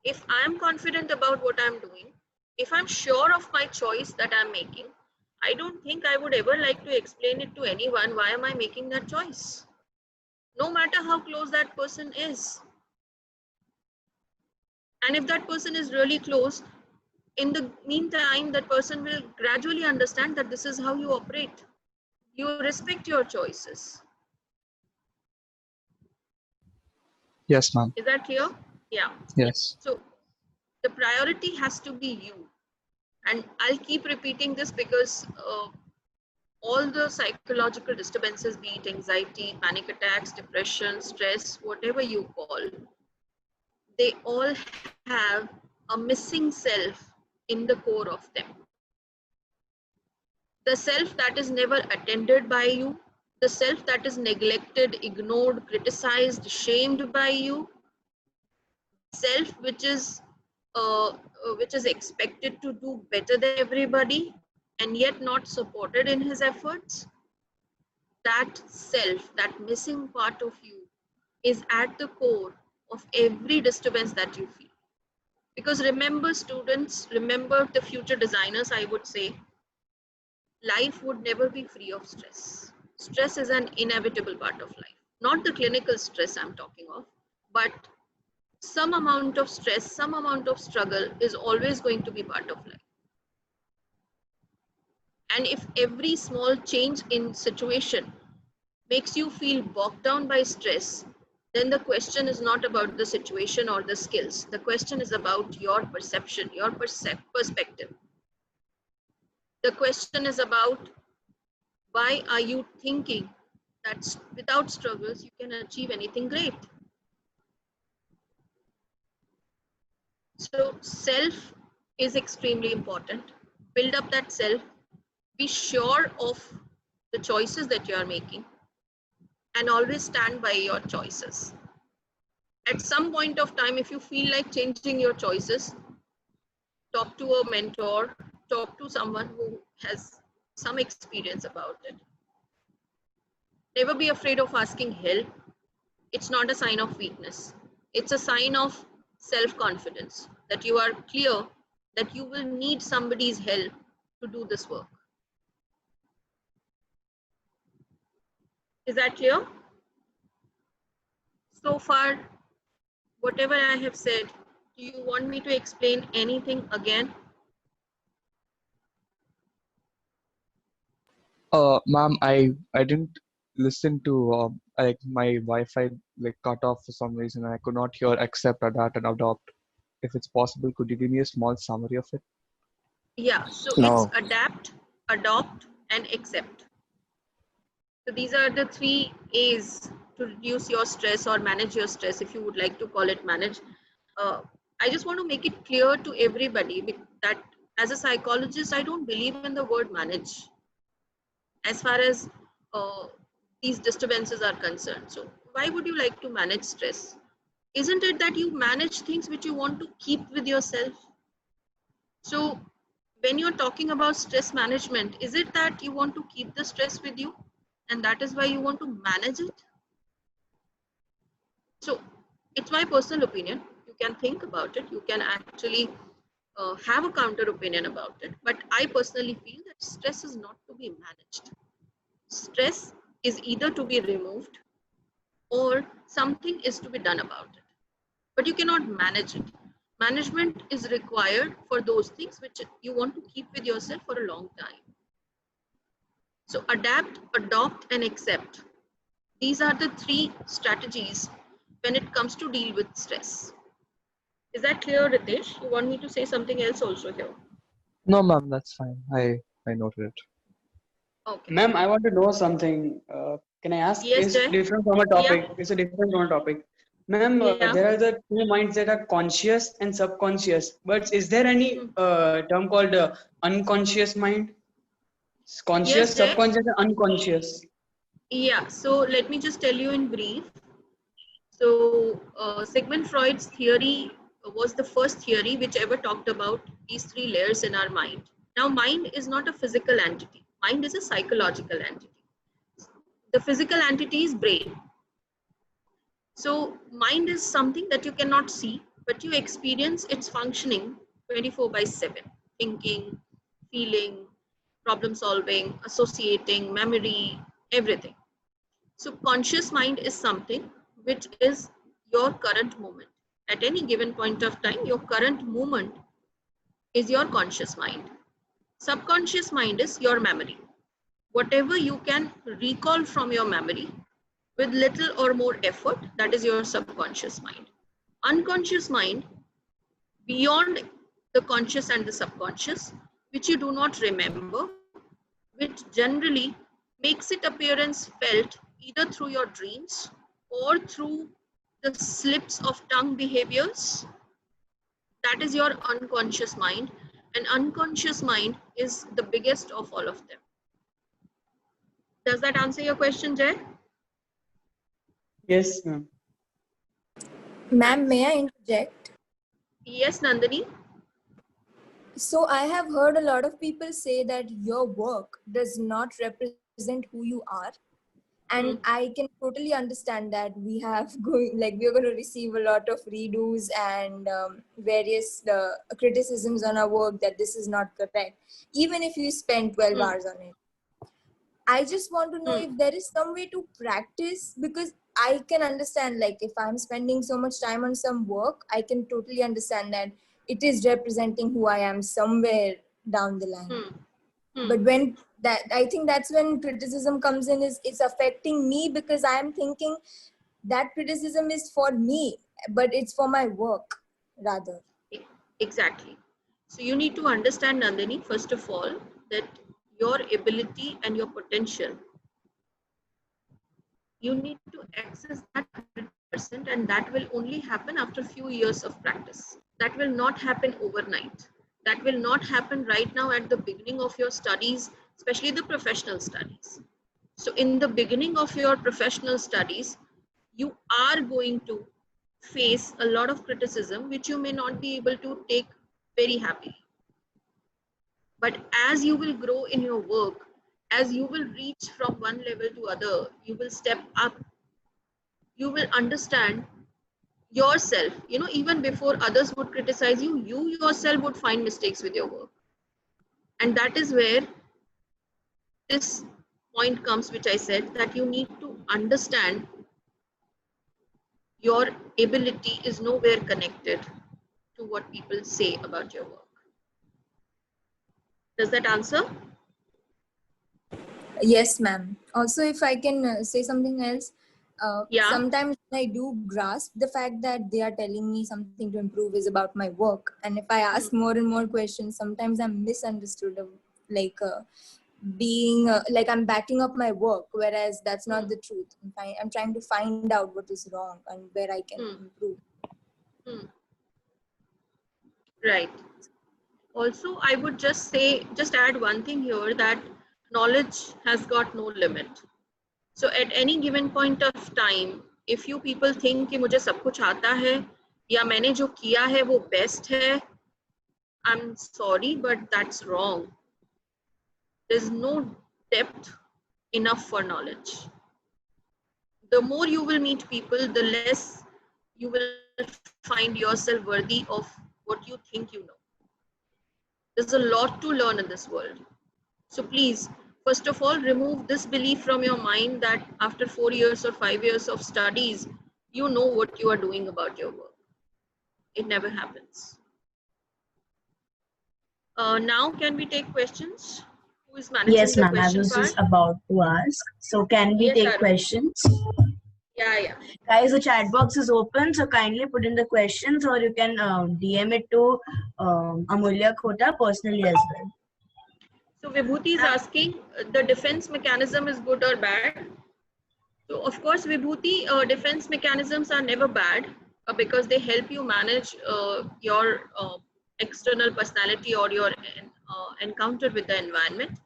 If I am confident about what I'm doing, if I'm sure of my choice that I'm making, I don't think I would ever like to explain it to anyone. Why am I making that choice? No matter how close that person is. And if that person is really close, in the meantime, that person will gradually understand that this is how you operate. You respect your choices. Yes, ma'am. Is that clear? Yeah. Yes. So the priority has to be you. And I'll keep repeating this because all the psychological disturbances, be it anxiety, panic attacks, depression, stress, whatever you call, they all have a missing self in the core of them. The self that is never attended by you, the self that is neglected, ignored, criticized, shamed by you, self which is expected to do better than everybody and yet not supported in his efforts. That self, that missing part of you, is at the core of every disturbance that you feel. Because remember, students, remember the future designers, I would say, life would never be free of stress. Stress is an inevitable part of life. Not the clinical stress I'm talking of, but some amount of stress, some amount of struggle is always going to be part of life. And if every small change in situation makes you feel bogged down by stress, then the question is not about the situation or the skills. The question is about your perception, your perspective. The question is about why are you thinking that without struggles you can achieve anything great? So self is extremely important. Build up that self. Be sure of the choices that you are making and always stand by your choices. At some point of time, if you feel like changing your choices, talk to a mentor, talk to someone who has some experience about it. Never be afraid of asking help. It's not a sign of weakness. It's a sign of self-confidence that you are clear that you will need somebody's help to do this work. Is that clear? So far, whatever I have said, do you want me to explain anything again? Ma'am, I didn't listen to like my Wi-Fi like cut off for some reason. I could not hear accept, adapt, and adopt. If it's possible, could you give me a small summary of it? Yeah, so it's No. adapt, adopt, and accept. So these are the 3 A's to reduce your stress or manage your stress, if you would like to call it manage. I just want to make it clear to everybody that as a psychologist, I don't believe in the word manage as far as uh, these disturbances are concerned. So why would you like to manage stress? Isn't it that you manage things which you want to keep with yourself? So when you're talking about stress management, is it that you want to keep the stress with you and that is why you want to manage it? So it's my personal opinion. You can think about it. You can actually have a counter opinion about it. But I personally feel that stress is not to be managed. Stress is either to be removed or something is to be done about it. But you cannot manage it. Management is required for those things which you want to keep with yourself for a long time. So adapt, adopt, and accept. These are the 3 strategies when it comes to deal with stress. Is that clear, Ritesh? You want me to say something else also here? No, ma'am, that's fine. I noted it. Okay. Ma'am, I want to know something. Can I ask? Yes, It's Jay? different from a topic. Yeah. It's a different from a topic. Ma'am, Yeah. there are the 2 minds that are conscious and subconscious. But is there any term called unconscious mind? Conscious, Yes, Jay? subconscious, and unconscious. Yeah, so let me just tell you in brief. So Sigmund Freud's theory was the first theory which ever talked about these 3 layers in our mind. Now, mind is not a physical entity. Mind is a psychological entity. The physical entity is brain. So mind is something that you cannot see, but you experience its functioning 24/7. Thinking, feeling, problem solving, associating, memory, everything. So conscious mind is something which is your current moment. At any given point of time, your current moment is your conscious mind. Subconscious mind is your memory. Whatever you can recall from your memory with little or more effort, that is your subconscious mind. Unconscious mind, beyond the conscious and the subconscious, which you do not remember, which generally makes its appearance felt either through your dreams or through the slips of tongue behaviors. That is your unconscious mind, and unconscious mind is the biggest of all of them. Does that answer your question, Jay? Yes, ma'am. Ma'am, may I interject? Yes, Nandini. So I have heard a lot of people say that your work does not represent who you are. And I can totally understand that we are going to receive a lot of redos and various criticisms on our work that this is not correct, even if you spend 12 hours on it. I just want to know if there is some way to practice, because I can understand, like, if I'm spending so much time on some work, I can totally understand that it is representing who I am somewhere down the line. But when that, I think that's when criticism comes in, is it's affecting me, because I'm thinking that criticism is for me, but it's for my work rather. Exactly. So you need to understand, Nandini, first of all, that your ability and your potential, you need to access that 100%, and that will only happen after a few years of practice. That will not happen overnight. That will not happen right now at the beginning of your studies, especially the professional studies. So in the beginning of your professional studies, you are going to face a lot of criticism, which you may not be able to take very happily. But as you will grow in your work, as you will reach from one level to other, you will step up, you will understand yourself, even before others would criticize you, you yourself would find mistakes with your work. And that is where this point comes, which I said, that you need to understand your ability is nowhere connected to what people say about your work. Does that answer? Yes, ma'am. Also, if I can say something else, sometimes I do grasp the fact that they are telling me something to improve is about my work. And if I ask more and more questions, sometimes I'm misunderstood, being like I'm backing up my work, whereas that's not the truth. I'm trying to find out what is wrong and where I can improve. Right. Also, I would just add one thing here, that knowledge has got no limit. So at any given point of time, if you people think कि मुझे सब कुछ आता है या मैंने जो किया है वो best है, I'm sorry, but that's wrong. There's no depth enough for knowledge. The more you will meet people, the less you will find yourself worthy of what you think you know. There's a lot to learn in this world. So please, first of all, remove this belief from your mind that after 4 years or 5 years of studies, you know what you are doing about your work. it never happens. Now can we take questions? Who is managing Yes, the ma'am. I question was part? just about to ask. So can we Yes, take Arushi. questions? Yeah. Guys, the chat box is open, so kindly put in the questions, or you can DM it to Amulya Khota personally as well. So Vibhuti is asking, the defense mechanism is good or bad? So of course, Vibhuti, defense mechanisms are never bad because they help you manage your external personality or your encounter with the environment.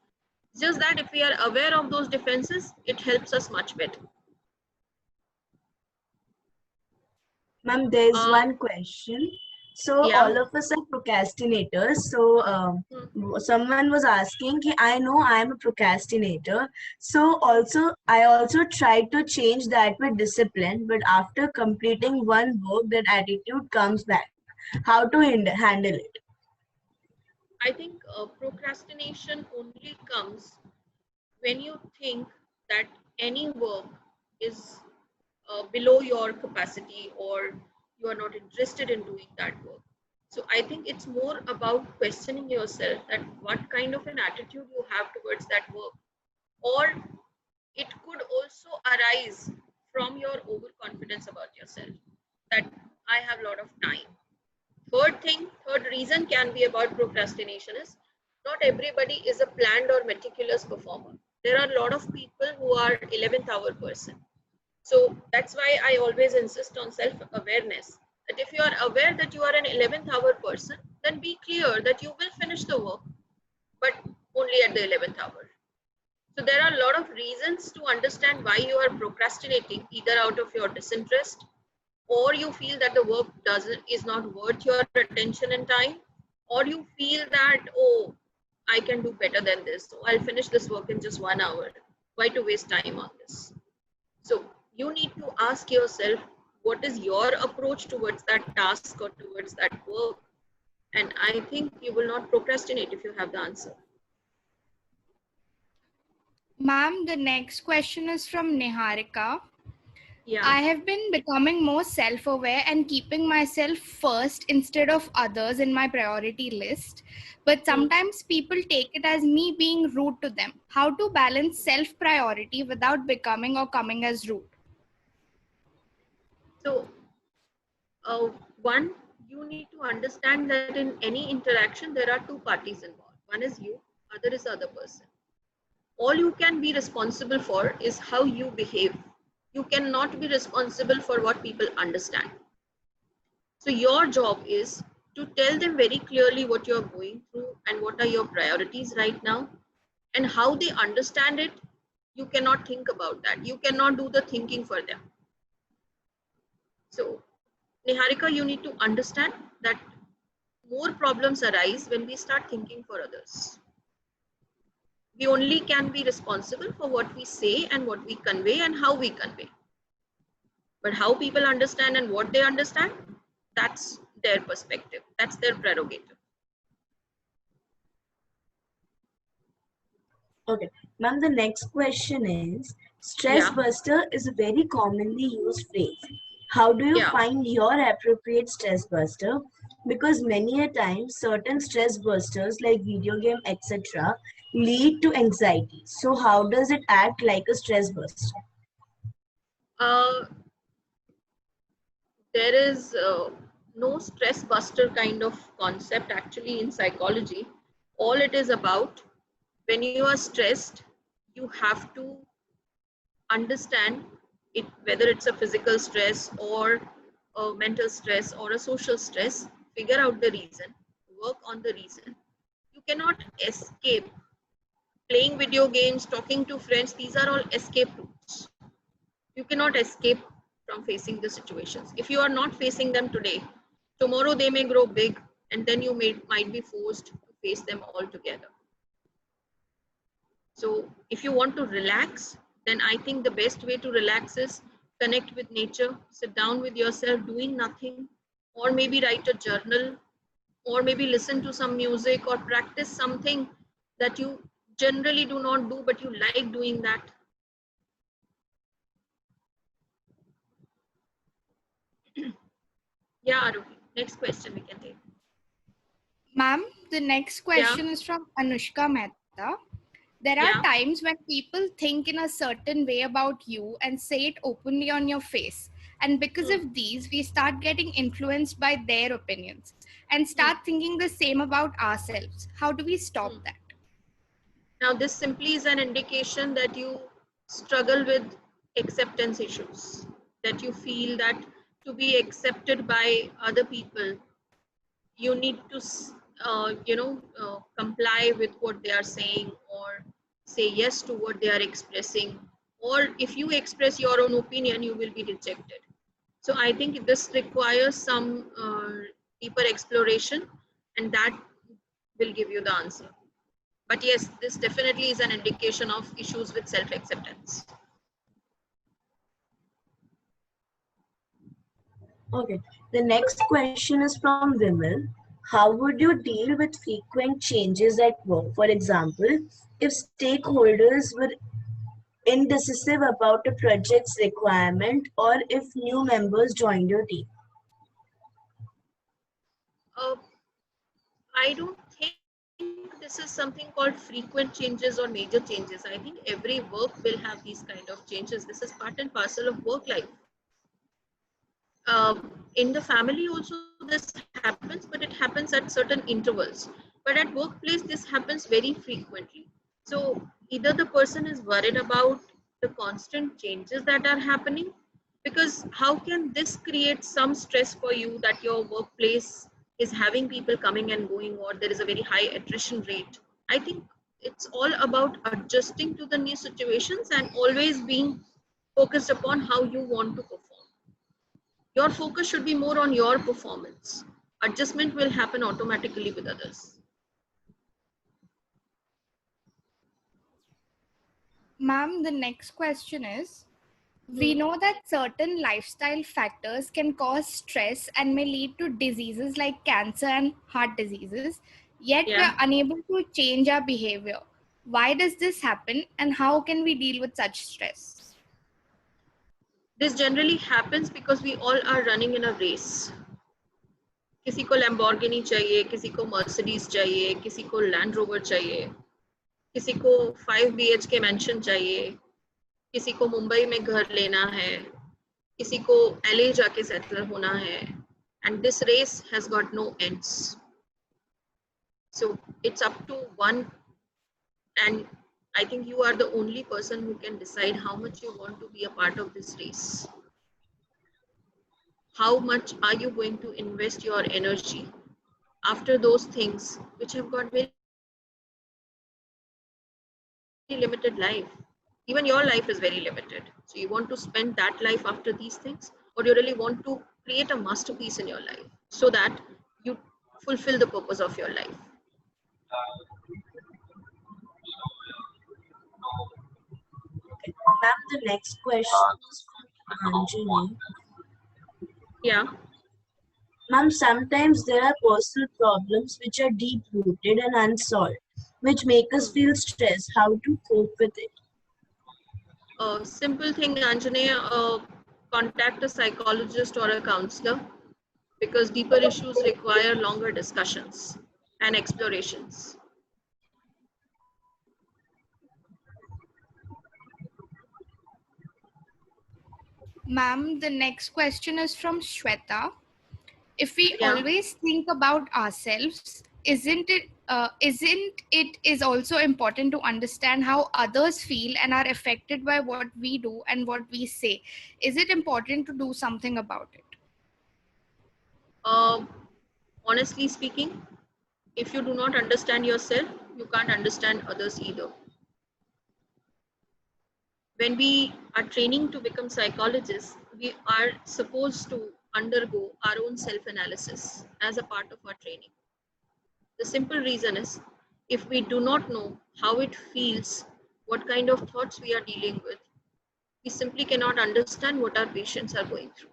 It's just that if we are aware of those defenses, it helps us much better. Ma'am, there's one question. So Yeah. all of us are procrastinators. So someone was asking, I know I am a procrastinator. So I also tried to change that with discipline, but after completing one work, that attitude comes back. How to handle it? I think procrastination only comes when you think that any work is below your capacity or you are not interested in doing that work. So I think it's more about questioning yourself that what kind of an attitude you have towards that work, or it could also arise from your overconfidence about yourself that I have a lot of time. Third reason can be about procrastination is not everybody is a planned or meticulous performer. There are a lot of people who are 11th hour person. So that's why I always insist on self-awareness. That if you are aware that you are an 11th hour person, then be clear that you will finish the work, but only at the 11th hour. So there are a lot of reasons to understand why you are procrastinating, either out of your disinterest, or you feel that the work is not worth your attention and time, or you feel that, oh, I can do better than this, so I'll finish this work in just 1 hour. Why to waste time on this? So you need to ask yourself, what is your approach towards that task or towards that work? And I think you will not procrastinate if you have the answer. Ma'am, the next question is from Niharika. Yeah. I have been becoming more self-aware and keeping myself first instead of others in my priority list. But sometimes people take it as me being rude to them. How to balance self-priority without becoming or coming as rude? So, one, you need to understand that in any interaction, there are two parties involved. One is you, other is the other person. All you can be responsible for is how you behave. You cannot be responsible for what people understand. So your job is to tell them very clearly what you're going through and what are your priorities right now, and how they understand it. You cannot think about that. You cannot do the thinking for them. So Niharika, you need to understand that more problems arise when we start thinking for others. We only can be responsible for what we say and what we convey and how we convey. But how people understand and what they understand, that's their perspective. That's their prerogative. Okay. Ma'am, the next question is, stress buster is a very commonly used phrase. How do you find your appropriate stress buster? Because many a time, certain stress busters like video game, etc. lead to anxiety. So how does it act like a stress buster? There is no stress buster kind of concept actually in psychology. All it is about, when you are stressed, you have to understand it, whether it's a physical stress or a mental stress or a social stress, figure out the reason, work on the reason. You cannot escape. Playing video games, talking to friends, these are all escape routes. You cannot escape from facing the situations. If you are not facing them today, tomorrow they may grow big, and then you might be forced to face them all together. So if you want to relax, then I think the best way to relax is connect with nature, sit down with yourself doing nothing, or maybe write a journal, or maybe listen to some music or practice something that you generally do not do, but you like doing that. Yeah, Aruhi. next question we can take. Ma'am, the next question is from Anushka Mehta. There are times when people think in a certain way about you and say it openly on your face. And because of these, we start getting influenced by their opinions and start thinking the same about ourselves. How do we stop that? Now, this simply is an indication that you struggle with acceptance issues, that you feel that to be accepted by other people, you need to, comply with what they are saying or say yes to what they are expressing. Or if you express your own opinion, you will be rejected. So I think this requires some deeper exploration, and that will give you the answer. But yes, this definitely is an indication of issues with self-acceptance. Okay, the next question is from Vimal. How would you deal with frequent changes at work? For example, if stakeholders were indecisive about a project's requirement or if new members joined your team? I don't think this is something called frequent changes or major changes. I think every work will have these kind of changes. This is part and parcel of work life. In the family also this happens, but it happens at certain intervals. But at workplace, this happens very frequently. So either the person is worried about the constant changes that are happening, because how can this create some stress for you that your workplace is having people coming and going, or there is a very high attrition rate? I think it's all about adjusting to the new situations and always being focused upon how you want to perform. Your focus should be more on your performance. Adjustment will happen automatically with others. Ma'am, the next question is, we know that certain lifestyle factors can cause stress and may lead to diseases like cancer and heart diseases, yet we are unable to change our behavior. Why does this happen, and how can we deal with such stress? This generally happens because we all are running in a race. किसी को Lamborghini चाहिए, किसी को Mercedes चाहिए, किसी को Land Rover चाहिए, किसी को 5 BHK mansion चाहिए, किसी को मुंबई में घर लेना है, किसी को LA जाके settle होना है, and this race has got no ends. So it's up to one, and I think you are the only person who can decide how much you want to be a part of this race. How much are you going to invest your energy after those things which have got very limited life? Even your life is very limited. So you want to spend that life after these things, or you really want to create a masterpiece in your life so that you fulfill the purpose of your life? Ma'am, the next question is from Anjali. Yeah. Ma'am, sometimes there are personal problems which are deep-rooted and unsolved, which make us feel stressed. How to cope with it? Simple thing, Anjane, contact a psychologist or a counselor, because deeper issues require longer discussions and explorations. Ma'am, the next question is from Shweta. If we always think about ourselves, isn't it is also important to understand how others feel and are affected by what we do and what we say? Is it important to do something about it? Honestly speaking, if you do not understand yourself, you can't understand others either. When we are training to become psychologists, we are supposed to undergo our own self-analysis as a part of our training. The simple reason is, if we do not know how it feels, what kind of thoughts we are dealing with, we simply cannot understand what our patients are going through.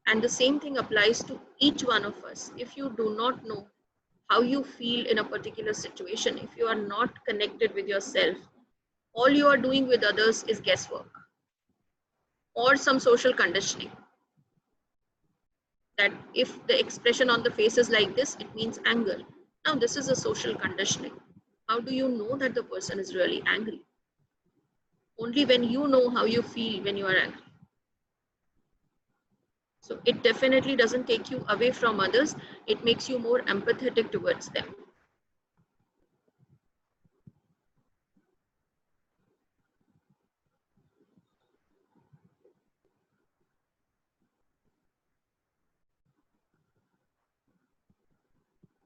And the same thing applies to each one of us. If you do not know how you feel in a particular situation, if you are not connected with yourself, all you are doing with others is guesswork or some social conditioning. that if the expression on the face is like this, it means anger. Now, this is a social conditioning. How do you know that the person is really angry? Only when you know how you feel when you are angry. So it definitely doesn't take you away from others. It makes you more empathetic towards them.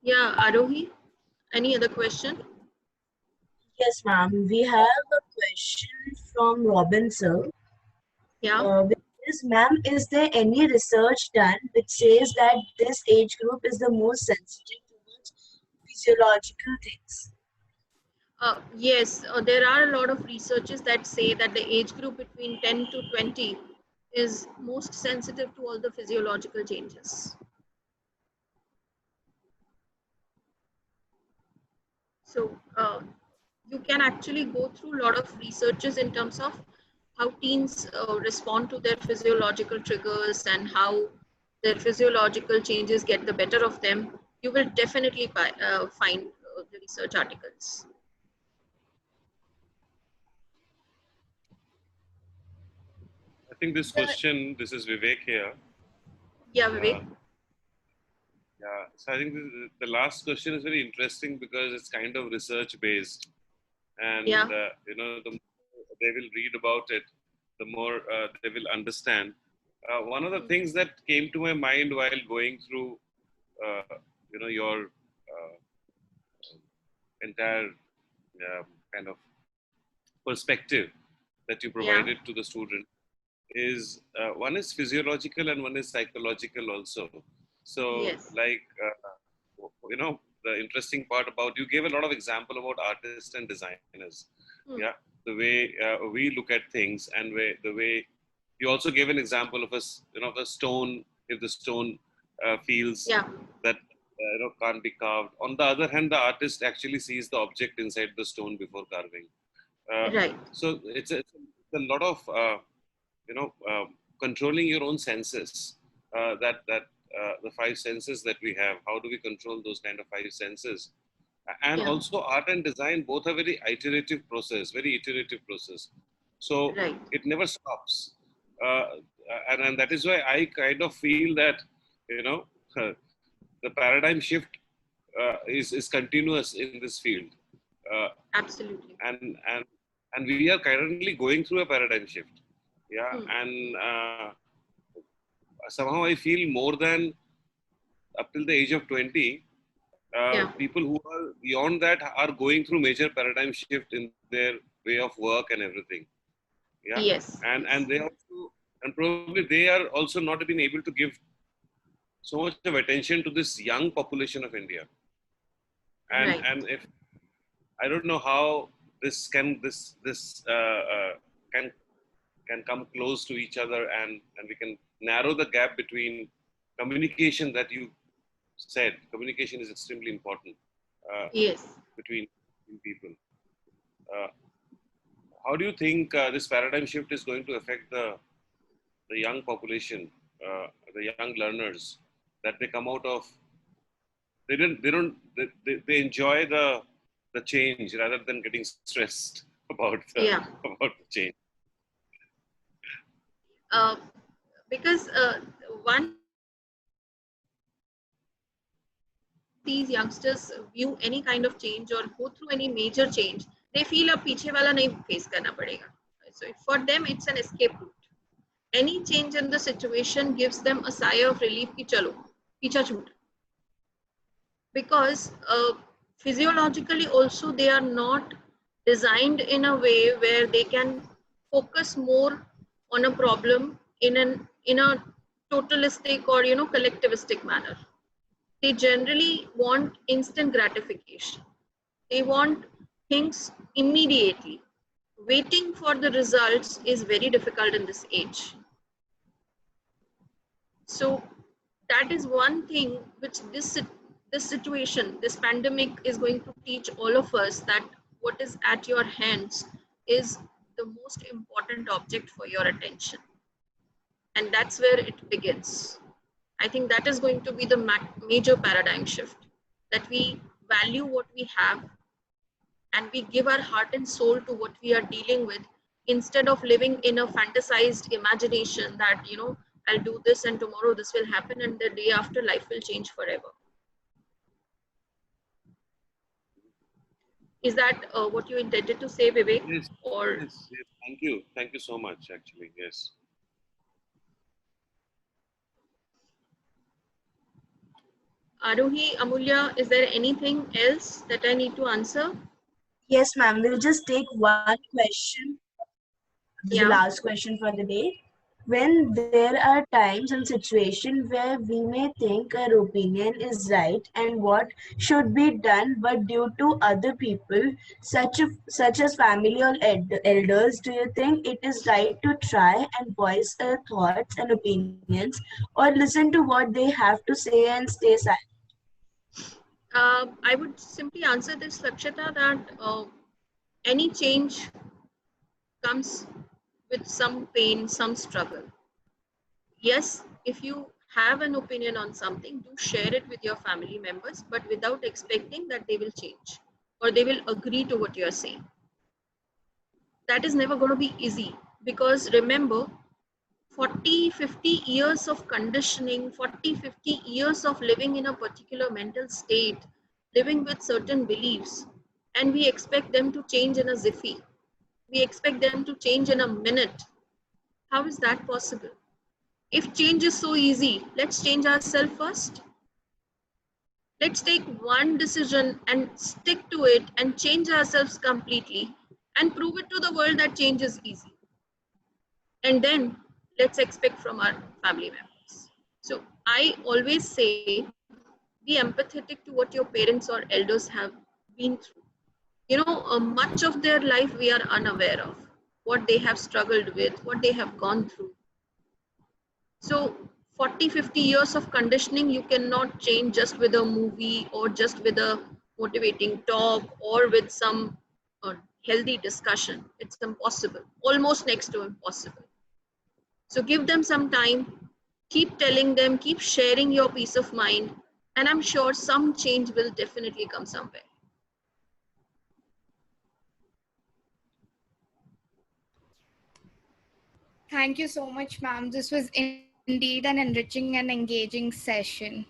Yeah, Arohi, any other question? Yes, ma'am. We have a question from Robin, sir. Yeah. Which is, ma'am, is there any research done which says that this age group is the most sensitive towards physiological things? Yes, there are a lot of researches that say that the age group between 10 to 20 is most sensitive to all the physiological changes. So you can actually go through a lot of researches in terms of how teens respond to their physiological triggers and how their physiological changes get the better of them. You will definitely find the research articles. I think this question, this is Vivek here. Yeah, Vivek. Yeah, so I think the last question is very interesting because it's kind of research based, and Yeah. you know, the more they will read about it, the more they will understand. One of the things that came to my mind while going through, you know, your entire kind of perspective that you provided to the student is one is physiological and one is psychological also. So, Yes. like, you know, the interesting part about you gave a lot of example about artists and designers. Yeah, the way we look at things and the way you also gave an example of you know, the stone. If the stone feels that you know, can't be carved. On the other hand, the artist actually sees the object inside the stone before carving. Right. So it's a lot of you know, controlling your own senses. The five senses that we have. How do we control those kind of five senses? And also art and design both are very iterative process. So it never stops. And that is why I kind of feel that, you know, the paradigm shift is continuous in this field. Absolutely. And we are currently going through a paradigm shift. Yeah. And somehow I feel more than up till the age of 20, people who are beyond that are going through major paradigm shift in their way of work and everything. Yeah. Yes. And they also, and probably they are also not been able to give so much of attention to this young population of India. And if I don't know how this can come close to each other and we can narrow the gap between communication that you said. Communication is extremely important. Yes. Between people. How do you think this paradigm shift is going to affect the young population, the young learners, that they come out of? They enjoy the change rather than getting stressed about the change. Because one, these youngsters view any kind of change or go through any major change, they feel ab piche wala nahi face karna padega. So for them, it's an escape route. Any change in the situation gives them a sigh of relief ki chalo, picha chhuta. Because physiologically also they are not designed in a way where they can focus more on a problem in a totalistic or, you know, collectivistic manner. They generally want instant gratification. They want things immediately. Waiting for the results is very difficult in this age. So that is one thing which this situation, this pandemic is going to teach all of us, that what is at your hands is the most important object for your attention. And that's where it begins. I think that is going to be the major paradigm shift, that we value what we have and we give our heart and soul to what we are dealing with, instead of living in a fantasized imagination that, you know, I'll do this and tomorrow this will happen and the day after life will change forever. Is that what you intended to say, Vivek? Yes, or yes, yes. Thank you. Thank you so much, actually. Yes. Aruhi, Amulya, is there anything else that I need to answer? Yes, ma'am. We'll just take one question. This is the Yeah. last question for the day. When there are times and situations where we may think our opinion is right and what should be done, but due to other people, such as family or elders, do you think it is right to try and voice our thoughts and opinions, or listen to what they have to say and stay silent? I would simply answer this, Lakshita, that any change comes with some pain, some struggle. Yes, if you have an opinion on something, do share it with your family members, but without expecting that they will change or they will agree to what you are saying. That is never going to be easy, because remember, 40, 50 years of conditioning, 40, 50 years of living in a particular mental state, living with certain beliefs, and we expect them to change in a jiffy. We expect them to change in a minute. How is that possible? If change is so easy, let's change ourselves first. Let's take one decision and stick to it and change ourselves completely and prove it to the world that change is easy. And then let's expect from our family members. So I always say, be empathetic to what your parents or elders have been through. You know, much of their life we are unaware of, what they have struggled with, what they have gone through. So 40, 50 years of conditioning, you cannot change just with a movie or just with a motivating talk or with some healthy discussion. It's impossible, almost next to impossible. So give them some time, keep telling them, keep sharing your peace of mind, and I'm sure some change will definitely come somewhere. Thank you so much, ma'am. This was indeed an enriching and engaging session.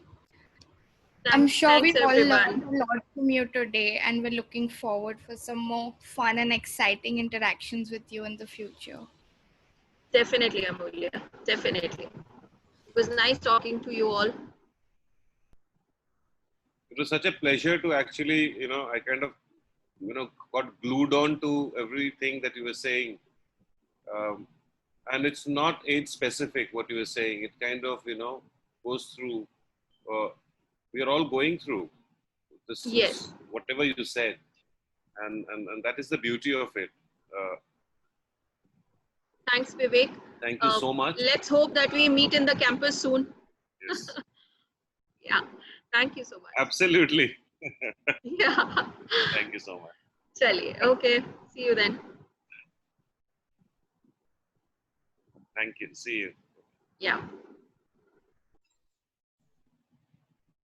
I'm sure we've all learned a lot from you today, and we're looking forward for some more fun and exciting interactions with you in the future. Definitely, Amulya. Definitely. It was nice talking to you all. It was such a pleasure to actually, I kind of, got glued on to everything that you were saying. And it's not age specific what you were saying. It kind of, goes through, we are all going through this, Yes. whatever you said. And that is the beauty of it. Thanks, Vivek. Thank you so much. Let's hope that we meet in the campus soon. Yes. Yeah. Thank you so much. Absolutely. Yeah. Thank you so much. Chaliye. Okay. See you then. Thank you. See you. Yeah.